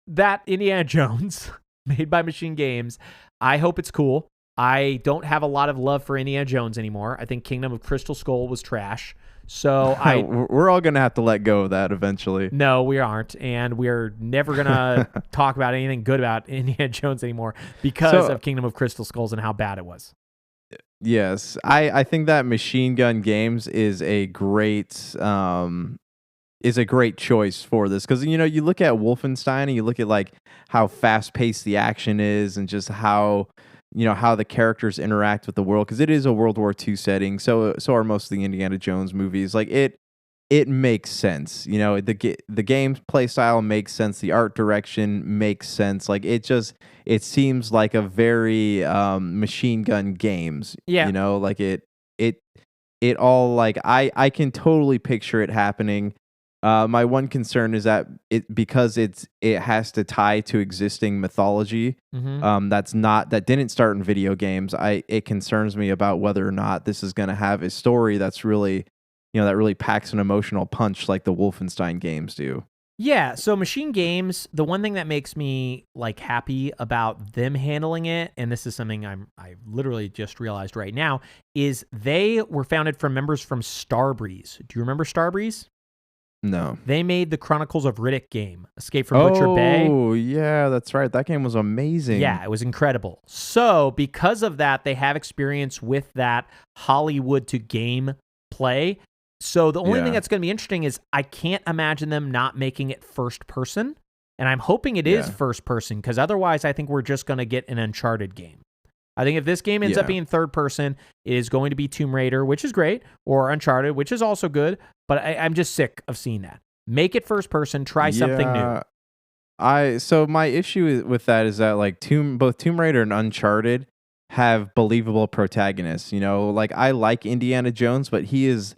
that Indiana Jones made by Machine Games. I hope it's cool. I don't have a lot of love for Indiana Jones anymore. I think Kingdom of Crystal Skull was trash. So we're all going to have to let go of that eventually. No, we aren't. And we're never going to talk about anything good about Indiana Jones anymore because of Kingdom of Crystal Skulls and how bad it was. Yes. I think that Machine Gun Games is a great choice for this. Because, you know, you look at Wolfenstein and you look at like how fast paced the action is and just how, you know, how the characters interact with the world, because it is a World War II setting. So are most of the Indiana Jones movies. Like it makes sense. You know, the game play style makes sense. The art direction makes sense. Like it seems like a very Machine Gun Games. Yeah. You know, like it all like I can totally picture it happening. My one concern is that because it has to tie to existing mythology. That didn't start in video games. It concerns me about whether or not this is going to have a story that's really, you know, that really packs an emotional punch like the Wolfenstein games do. Yeah, so Machine Games, the one thing that makes me like happy about them handling it, and this is something I literally just realized right now, is they were founded from members from Starbreeze. Do you remember Starbreeze? No. They made the Chronicles of Riddick game, Escape from Butcher Bay. Oh, yeah, that's right. That game was amazing. Yeah, it was incredible. So because of that, they have experience with that Hollywood to game play. So the only thing that's going to be interesting is I can't imagine them not making it first person. And I'm hoping it is first person, because otherwise I think we're just going to get an Uncharted game. I think if this game ends up being third person, it is going to be Tomb Raider, which is great, or Uncharted, which is also good. But I'm just sick of seeing that. Make it first person. Try something new. So my issue with that is that like both Tomb Raider and Uncharted have believable protagonists. You know, like I like Indiana Jones, but he's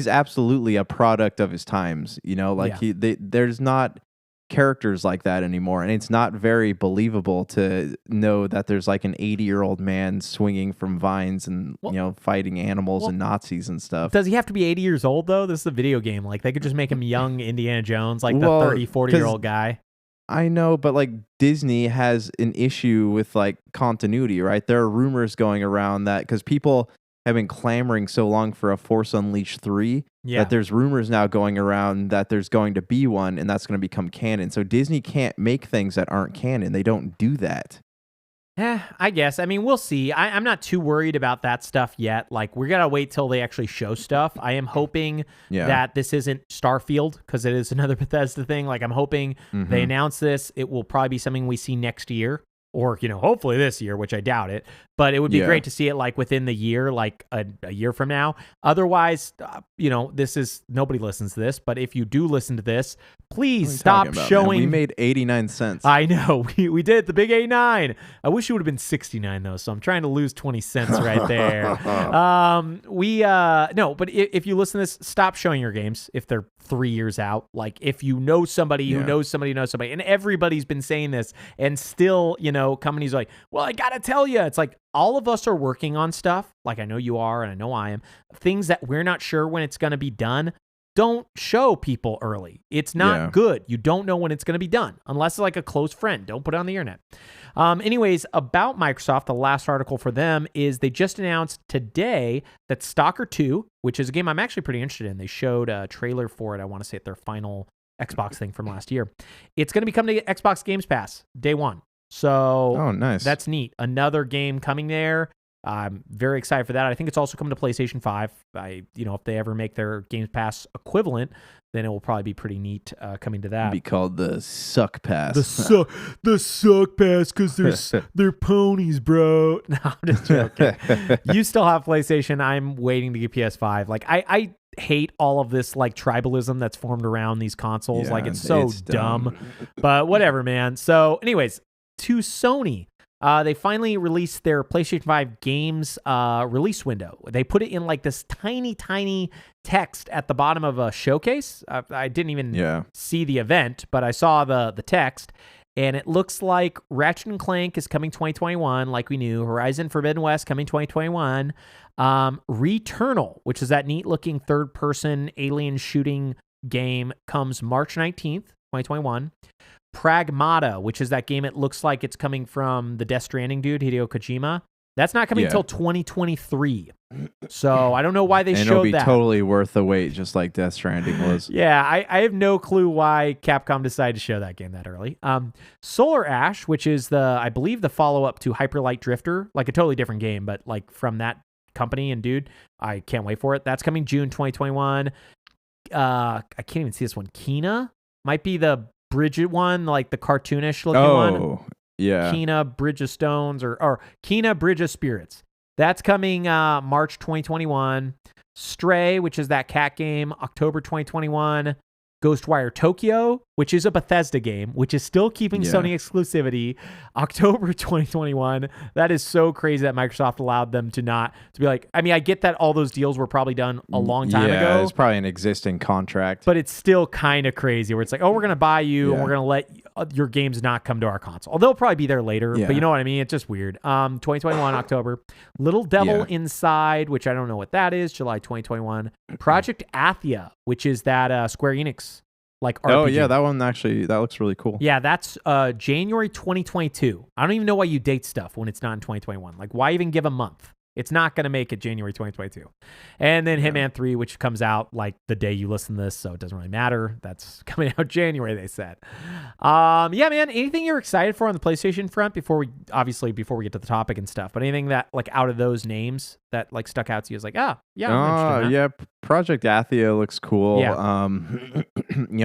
absolutely a product of his times. You know, like there's not characters like that anymore, and it's not very believable to know that there's like an 80-year-old man swinging from vines and you know, fighting animals and Nazis and stuff. Does he have to be 80 years old though? This is a video game. Like they could just make him young Indiana Jones, like the 40-year-old guy. I know, but like Disney has an issue with like continuity, right? There are rumors going around that because people have been clamoring so long for a Force Unleashed 3 that there's rumors now going around that there's going to be one, and that's going to become canon. So Disney can't make things that aren't canon. They don't do that. I guess. I mean, we'll see. I'm not too worried about that stuff yet. Like, we're going to wait till they actually show stuff. I am hoping that this isn't Starfield, because it is another Bethesda thing. Like, I'm hoping they announce this. It will probably be something we see next year. Or, you know, hopefully this year, which I doubt it. But it would be great to see it like within the year, like a year from now. Otherwise, you know, nobody listens to this. But if you do listen to this, Please stop showing. Man? We made 89 cents. I know. We did the big 89. I wish it would have been 69 though. So I'm trying to lose 20 cents right there. No, but if you listen to this, stop showing your games if they're 3 years out. Like if you know somebody who knows somebody who knows somebody, and everybody's been saying this, and still, companies are like, well, I gotta tell you, it's like all of us are working on stuff. Like I know you are, and I know I am. Things that we're not sure when it's gonna be done. Don't show people early. It's not good. You don't know when it's going to be done unless it's like a close friend. Don't put it on the internet. Anyways, about Microsoft, the last article for them is they just announced today that Stalker 2, which is a game I'm actually pretty interested in. They showed a trailer for it. I want to say at their final Xbox thing from last year. It's going to be coming to Xbox Games Pass day one. So nice. That's neat. Another game coming there. I'm very excited for that. I think it's also coming to PlayStation 5. If they ever make their Games Pass equivalent, then it will probably be pretty neat coming to that. It'd be called the Suck Pass. The Suck Pass because they're ponies, bro. No, I'm just joking. You still have PlayStation. I'm waiting to get PS5. Like I hate all of this like tribalism that's formed around these consoles. Like it's so dumb. But whatever, man. So anyways, to Sony. They finally released their PlayStation 5 games release window. They put it in like this tiny, tiny text at the bottom of a showcase. I didn't even see the event, but I saw the text, and it looks like Ratchet & Clank is coming 2021, like we knew. Horizon Forbidden West coming 2021. Returnal, which is that neat-looking third-person alien shooting game, comes March 19th, 2021. Pragmata, which is that game, it looks like it's coming from the Death Stranding dude, Hideo Kojima. That's not coming until 2023. So I don't know why they showed that. It'll be totally worth the wait, just like Death Stranding was. Yeah, I have no clue why Capcom decided to show that game that early. Solar Ash, which is I believe the follow-up to Hyper Light Drifter, like a totally different game, but like from that company, and dude, I can't wait for it. That's coming June 2021. I can't even see this one. Kena might be the Bridget one, like the cartoonish looking one. Oh, yeah. Kena Bridge of Stones or Kena Bridge of Spirits. That's coming March 2021. Stray, which is that cat game, October 2021. Ghostwire Tokyo, which is a Bethesda game, which is still keeping Sony exclusivity, October 2021. That is so crazy that Microsoft allowed them to be like, I mean, I get that all those deals were probably done a long time ago. Yeah, it's probably an existing contract. But it's still kind of crazy where it's like, oh, we're going to buy you and we're going to let your games not come to our console. They'll probably be there later, but you know what I mean? It's just weird. 2021, October. Little Devil Inside, which I don't know what that is, July 2021. Project Athia, which is that Square Enix like RPG. Oh yeah, that one actually, that looks really cool. Yeah, that's January 2022. I don't even know why you date stuff when it's not in 2021. Like, why even give a month? It's not going to make it January 2022. And then Hitman 3, which comes out like the day you listen to this, so it doesn't really matter. That's coming out January, they said. Yeah, man, anything you're excited for on the PlayStation front before we get to the topic and stuff, but anything that like out of those names that like stuck out to you is like, I'm interested in that. Project Athia looks cool. Yeah.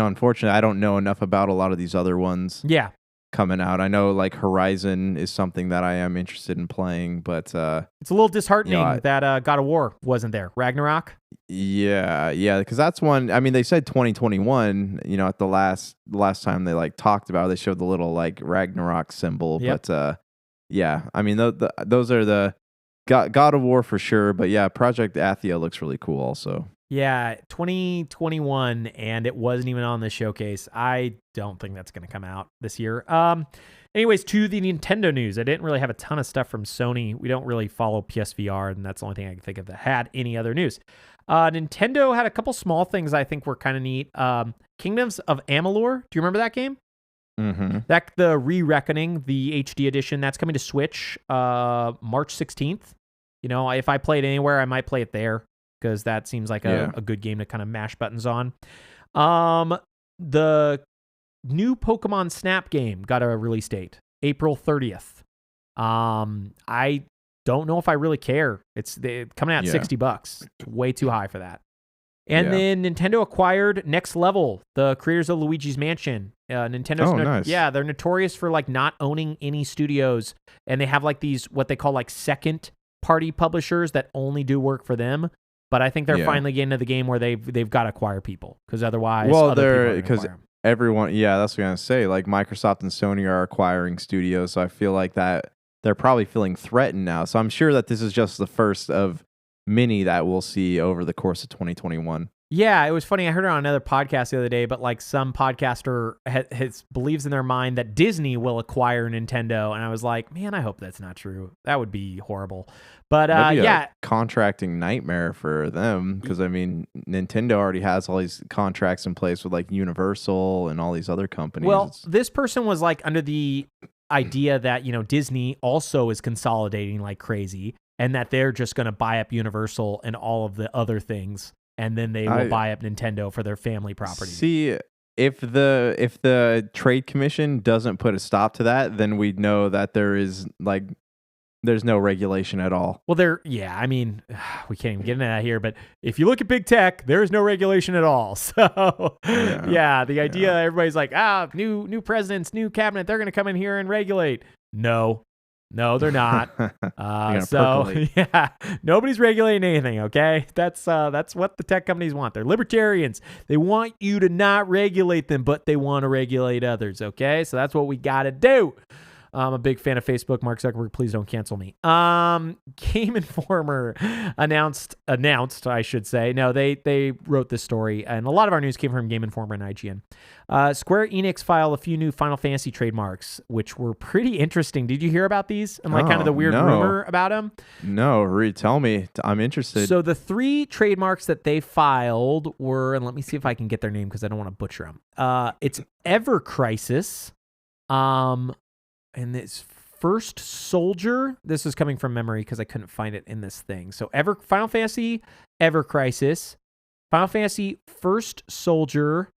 Unfortunately, I don't know enough about a lot of these other ones. Yeah. Coming out. I know like Horizon is something that I am interested in playing, but it's a little disheartening that God of War wasn't there. Ragnarok? Yeah, because that's one. I mean, they said 2021, at the last time they like talked about it, they showed the little like Ragnarok symbol, but I mean those are the God of War for sure, but yeah, Project Athia looks really cool also. Yeah, 2021, and it wasn't even on the showcase. I don't think that's going to come out this year. Anyways, to the Nintendo news. I didn't really have a ton of stuff from Sony. We don't really follow PSVR, and that's the only thing I can think of that had any other news. Nintendo had a couple small things I think were kind of neat. Kingdoms of Amalur. Do you remember that game? Mm-hmm. That the Re-Reckoning, the HD edition, that's coming to Switch March 16th. If I play it anywhere, I might play it there, because that seems like a good game to kind of mash buttons on. The new Pokemon Snap game got a release date, April 30th. I don't know if I really care. It's coming out $60. It's way too high for that. And then Nintendo acquired Next Level, the creators of Luigi's Mansion. Nintendo's nice. Yeah, they're notorious for like not owning any studios, and they have like these what they call like second party publishers that only do work for them. But I think they're finally getting to the game where they've got to acquire people, because otherwise, everyone, yeah, that's what I'm gonna say. Like Microsoft and Sony are acquiring studios, so I feel like that they're probably feeling threatened now. So I'm sure that this is just the first of many that we'll see over the course of 2021. Yeah, it was funny. I heard it on another podcast the other day, but like some podcaster believes in their mind that Disney will acquire Nintendo, and I was like, man, I hope that's not true. That would be horrible. But That'd be yeah, a contracting nightmare for them because I mean, Nintendo already has all these contracts in place with like Universal and all these other companies. well, this person was like under the idea that, you know, Disney also is consolidating like crazy, and that they're just going to buy up Universal and all of the other things, and then they will buy up Nintendo for their family property. See, if the Trade Commission doesn't put a stop to that, then we know that there's no regulation at all. Well, I mean, we can't even get into that here, but if you look at big tech, there is no regulation at all. So, yeah, the idea everybody's like, new presidents, new cabinet, they're going to come in here and regulate. No, they're not. So yeah, nobody's regulating anything. Okay, that's what the tech companies want. They're libertarians. They want you to not regulate them, but they want to regulate others. Okay, so that's what we got to do. I'm a big fan of Facebook. Mark Zuckerberg, please don't cancel me. Game Informer announced, I should say. No, they wrote this story, and a lot of our news came from Game Informer and IGN. Square Enix filed a few new Final Fantasy trademarks, which were pretty interesting. Did you hear about these and kind of the weird rumor about them? No, tell me. I'm interested. So the 3 trademarks that they filed were, and let me see if I can get their name because I don't want to butcher them. It's Ever Crisis. And this First Soldier, this is coming from memory because I couldn't find it in this thing. So Final Fantasy, Ever Crisis, Final Fantasy First Soldier,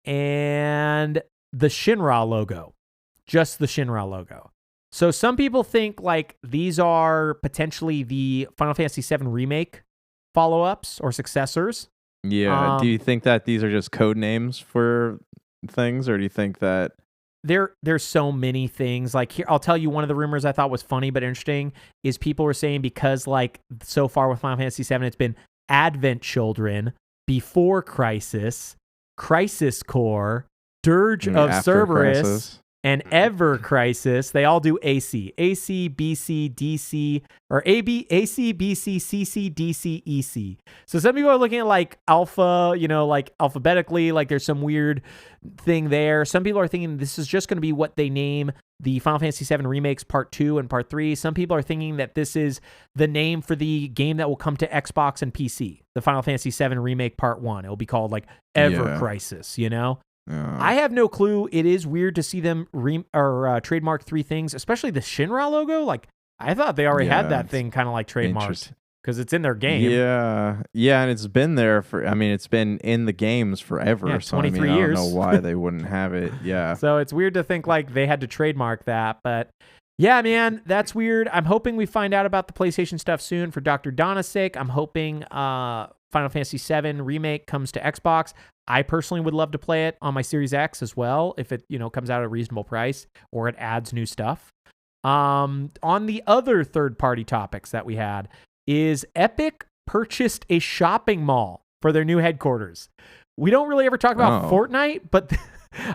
and the Shinra logo. Just the Shinra logo. So some people think like these are potentially the Final Fantasy VII Remake follow-ups or successors. Yeah. Do you think that these are just code names for things, or do you think that... There's so many things. Like here, I'll tell you one of the rumors I thought was funny but interesting is people were saying because like so far with Final Fantasy VII, it's been Advent Children, Before Crisis, Crisis Core, Dirge of Cerberus, and Ever Crisis. They all do AC, BC, DC, or AC, BC, CC, DC, EC. So some people are looking at like alpha, like alphabetically, like there's some weird thing there. Some people are thinking this is just going to be what they name the Final Fantasy VII Remakes Part 2 and Part 3. Some people are thinking that this is the name for the game that will come to Xbox and PC, the Final Fantasy VII Remake Part 1. It will be called like Ever Crisis, I have no clue. It is weird to see them trademark 3 things, especially the Shinra logo. Like I thought they already had that thing kind of like trademarked because it's in their game. Yeah, and it's been there it's been in the games forever. Yeah, 23 years. years. I don't know why they wouldn't have it. Yeah. So it's weird to think like they had to trademark that, but yeah, man, that's weird. I'm hoping we find out about the PlayStation stuff soon for Dr. Donna's sake. I'm hoping Final Fantasy VII Remake comes to Xbox. I personally would love to play it on my Series X as well if it, comes out at a reasonable price or it adds new stuff. On the other third-party topics that we had is Epic purchased a shopping mall for their new headquarters. We don't really ever talk about Fortnite, but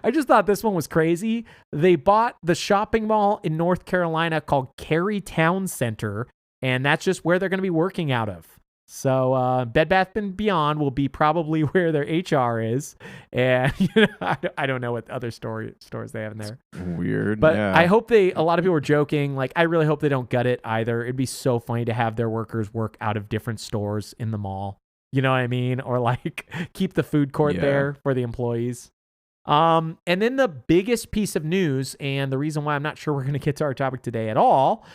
I just thought this one was crazy. They bought the shopping mall in North Carolina called Cary Town Center, and that's just where they're going to be working out of. So Bed Bath & Beyond will be probably where their HR is. And I don't know what other stores they have in there. It's weird. But I hope a lot of people were joking. Like, I really hope they don't gut it either. It'd be so funny to have their workers work out of different stores in the mall. You know what I mean? Or like keep the food court there for the employees. And then the biggest piece of news, and the reason why I'm not sure we're going to get to our topic today at all,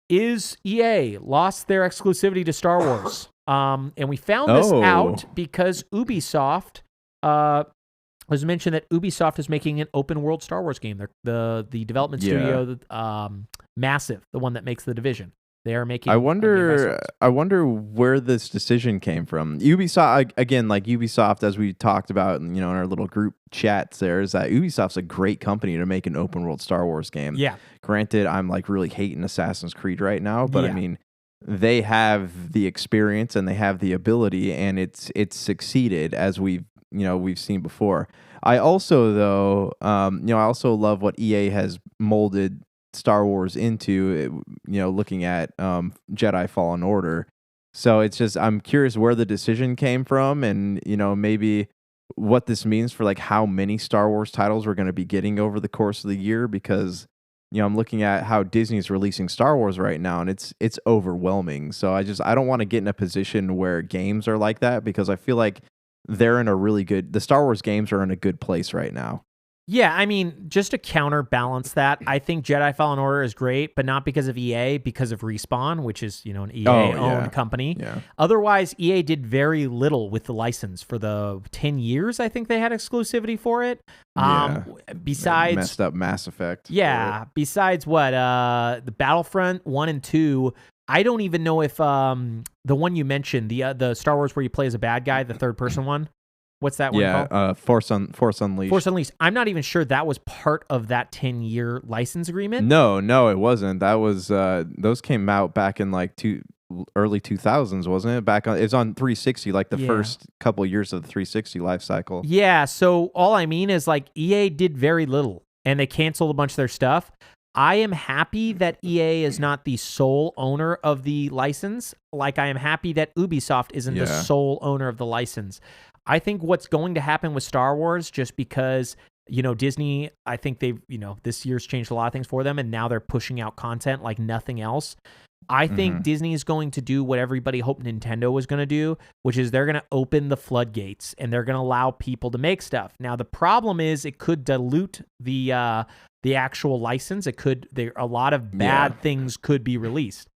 is EA lost their exclusivity to Star Wars. And we found this out because Ubisoft was mentioned that Ubisoft is making an open world Star Wars game. The development studio, Massive, the one that makes The Division. They are making. I wonder where this decision came from. Ubisoft, again, like Ubisoft, as we talked about, in our little group chats, there is that Ubisoft's a great company to make an open world Star Wars game. Yeah. Granted, I'm like really hating Assassin's Creed right now, but I mean, they have the experience and they have the ability, and it's succeeded as we've seen before. I also, though, I also love what EA has molded Star Wars into, looking at Jedi Fallen Order. So it's just, I'm curious where the decision came from and, maybe what this means for like how many Star Wars titles we're going to be getting over the course of the year, because I'm looking at how Disney's releasing Star Wars right now, and it's overwhelming. So I don't want to get in a position where games are like that, because I feel like the Star Wars games are in a good place right now. Yeah, I mean, just to counterbalance that, I think Jedi Fallen Order is great, but not because of EA, because of Respawn, which is, an EA-owned company. Yeah. Otherwise, EA did very little with the license for the 10 years I think they had exclusivity for it. Besides... They messed up Mass Effect. Yeah, besides what? The Battlefront 1 and 2... I don't even know if the one you mentioned, the Star Wars where you play as a bad guy, the third-person one, what's that one called? Yeah, Force Unleashed. Force Unleashed. I'm not even sure that was part of that 10-year license agreement. No, it wasn't. That was those came out back in like early 2000s, wasn't it? It's on 360, like the first couple of years of the 360 life cycle. Yeah, so all I mean is like EA did very little, and they canceled a bunch of their stuff. I am happy that EA is not the sole owner of the license. Like, I am happy that Ubisoft isn't the sole owner of the license. I think what's going to happen with Star Wars, just because, Disney, I think they've, this year's changed a lot of things for them, and now they're pushing out content like nothing else. I think Disney is going to do what everybody hoped Nintendo was going to do, which is they're going to open the floodgates, and they're going to allow people to make stuff. Now, the problem is it could dilute the actual license. A lot of bad things could be released,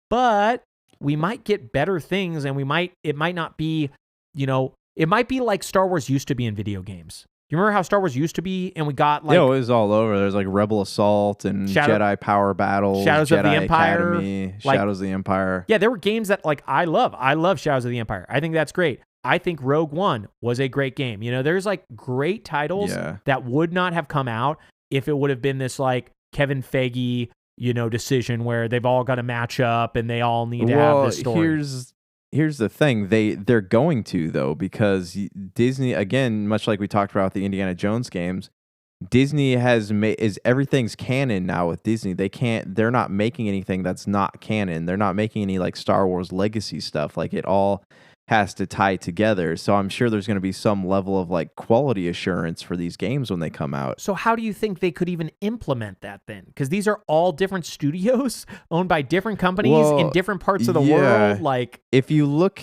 but we might get better things, and it might not be, it might be like Star Wars used to be in video games. You remember how Star Wars used to be, and we got like... it was all over. There's like Rebel Assault and Jedi Power Battles, Shadows Jedi of the Empire, Academy, Shadows of the Empire. Yeah, there were games that like I love. I love Shadows of the Empire. I think that's great. I think Rogue One was a great game. There's like great titles that would not have come out if it would have been this like Kevin Feige, decision where they've all got to match up and they all need to have this story. Here's the thing. They're going to, though, because Disney, again, much like we talked about the Indiana Jones games, Disney everything's canon now with Disney. They're not making anything that's not canon. They're not making any like Star Wars legacy stuff. Like, it all has to tie together. So I'm sure there's going to be some level of like quality assurance for these games when they come out. So how do you think they could even implement that then? Because these are all different studios owned by different companies in different parts of the world. Like, if you look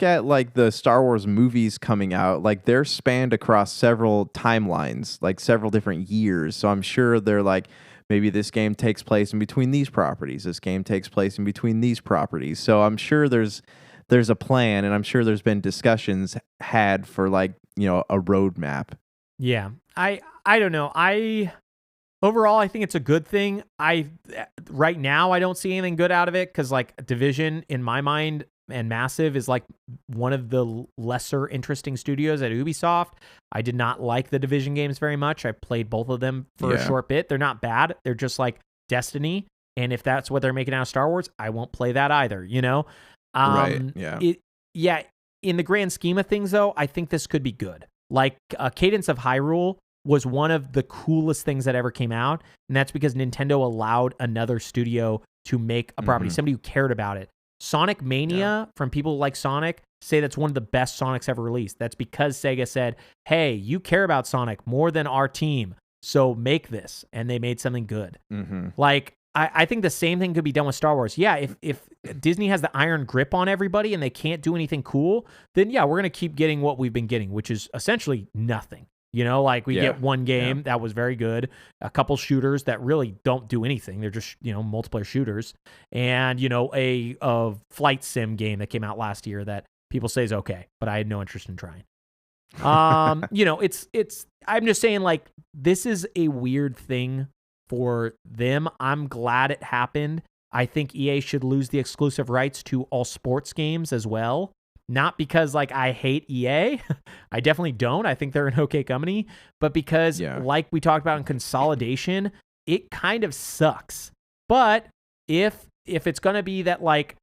at like the Star Wars movies coming out, like they're spanned across several timelines, like several different years. So I'm sure they're like, maybe this game takes place in between these properties. This game takes place in between these properties. So I'm sure there's a plan, and I'm sure there's been discussions had for like, a roadmap. Yeah. I don't know. Overall, I think it's a good thing. Right now, I don't see anything good out of it, because like Division in my mind and Massive is like one of the lesser interesting studios at Ubisoft. I did not like the Division games very much. I played both of them for a short bit. They're not bad. They're just like Destiny. And if that's what they're making out of Star Wars, I won't play that either, Right. Yeah. In the grand scheme of things, though, I think this could be good. Like, Cadence of Hyrule was one of the coolest things that ever came out, and that's because Nintendo allowed another studio to make a property, somebody who cared about it. Sonic Mania, from people like Sonic, say that's one of the best Sonics ever released. That's because Sega said, hey, you care about Sonic more than our team, so make this, and they made something good. Like, I think the same thing could be done with Star Wars. Yeah, if Disney has the iron grip on everybody and they can't do anything cool, then yeah, we're going to keep getting what we've been getting, which is essentially nothing. Like we get one game that was very good, a couple shooters that really don't do anything. They're just, multiplayer shooters, and, a flight sim game that came out last year that people say is okay, but I had no interest in trying. It's I'm just saying, like, this is a weird thing for them. I'm glad it happened. I think EA should lose the exclusive rights to all sports games as well. Not because like I hate EA. I definitely don't. I think they're an okay company, but because like we talked about in consolidation, it kind of sucks. But if it's going to be that like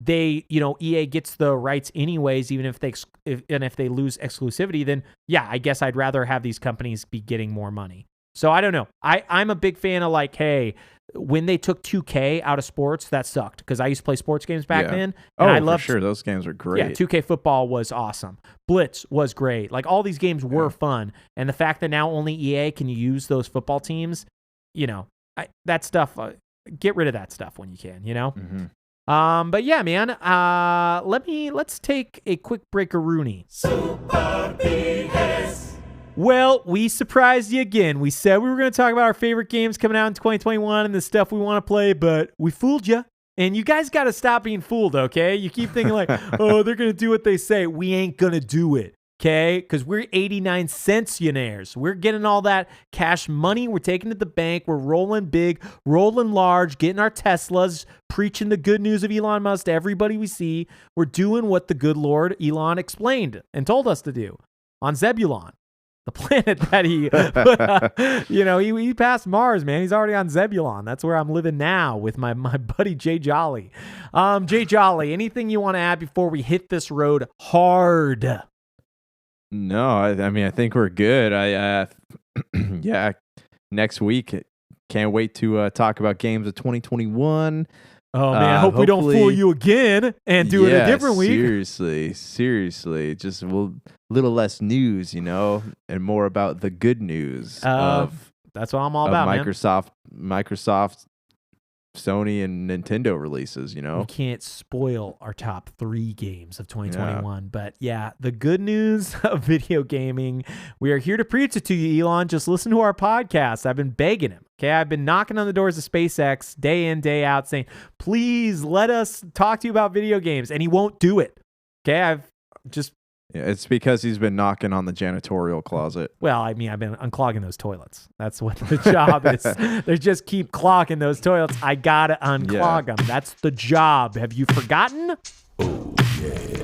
EA gets the rights anyways, even if they lose exclusivity, then yeah, I guess I'd rather have these companies be getting more money. So I don't know. I'm a big fan of like, hey, when they took 2K out of sports, that sucked because I used to play sports games back then. And I loved, for sure. Those games are great. Yeah, 2K football was awesome. Blitz was great. Like all these games were fun. And the fact that now only EA can use those football teams, that stuff, get rid of that stuff when you can, Mm-hmm. But yeah, man, let's take a quick break-a-rooney. Super BS. Well, we surprised you again. We said we were going to talk about our favorite games coming out in 2021 and the stuff we want to play, but we fooled you. And you guys got to stop being fooled, okay? You keep thinking like, oh, they're going to do what they say. We ain't going to do it, okay? Because we're 89 centionaires. We're getting all that cash money. We're taking it to the bank. We're rolling big, rolling large, getting our Teslas, preaching the good news of Elon Musk to everybody we see. We're doing what the good Lord Elon explained and told us to do on Zebulon. The planet that he passed Mars, man. He's already on Zebulon. That's where I'm living now with my buddy Jay Jolly. Jay Jolly, anything you want to add before we hit this road hard? No, I think we're good. Next week, can't wait to talk about games of 2021. Oh man, I hope we don't fool you again and do it a different week. Seriously, just a little less news, and more about the good news of that's what I'm all about, Microsoft, Sony, and Nintendo releases. We can't spoil our top 3 games of 2021, but yeah, the good news of video gaming. We are here to preach it to you, Elon. Just listen to our podcast. I've been begging him. Okay, I've been knocking on the doors of SpaceX day in, day out saying, please let us talk to you about video games. And he won't do it. Okay, it's because he's been knocking on the janitorial closet. Well, I've been unclogging those toilets. That's what the job is. They just keep clogging those toilets. I got to unclog them. That's the job. Have you forgotten? Oh, yeah.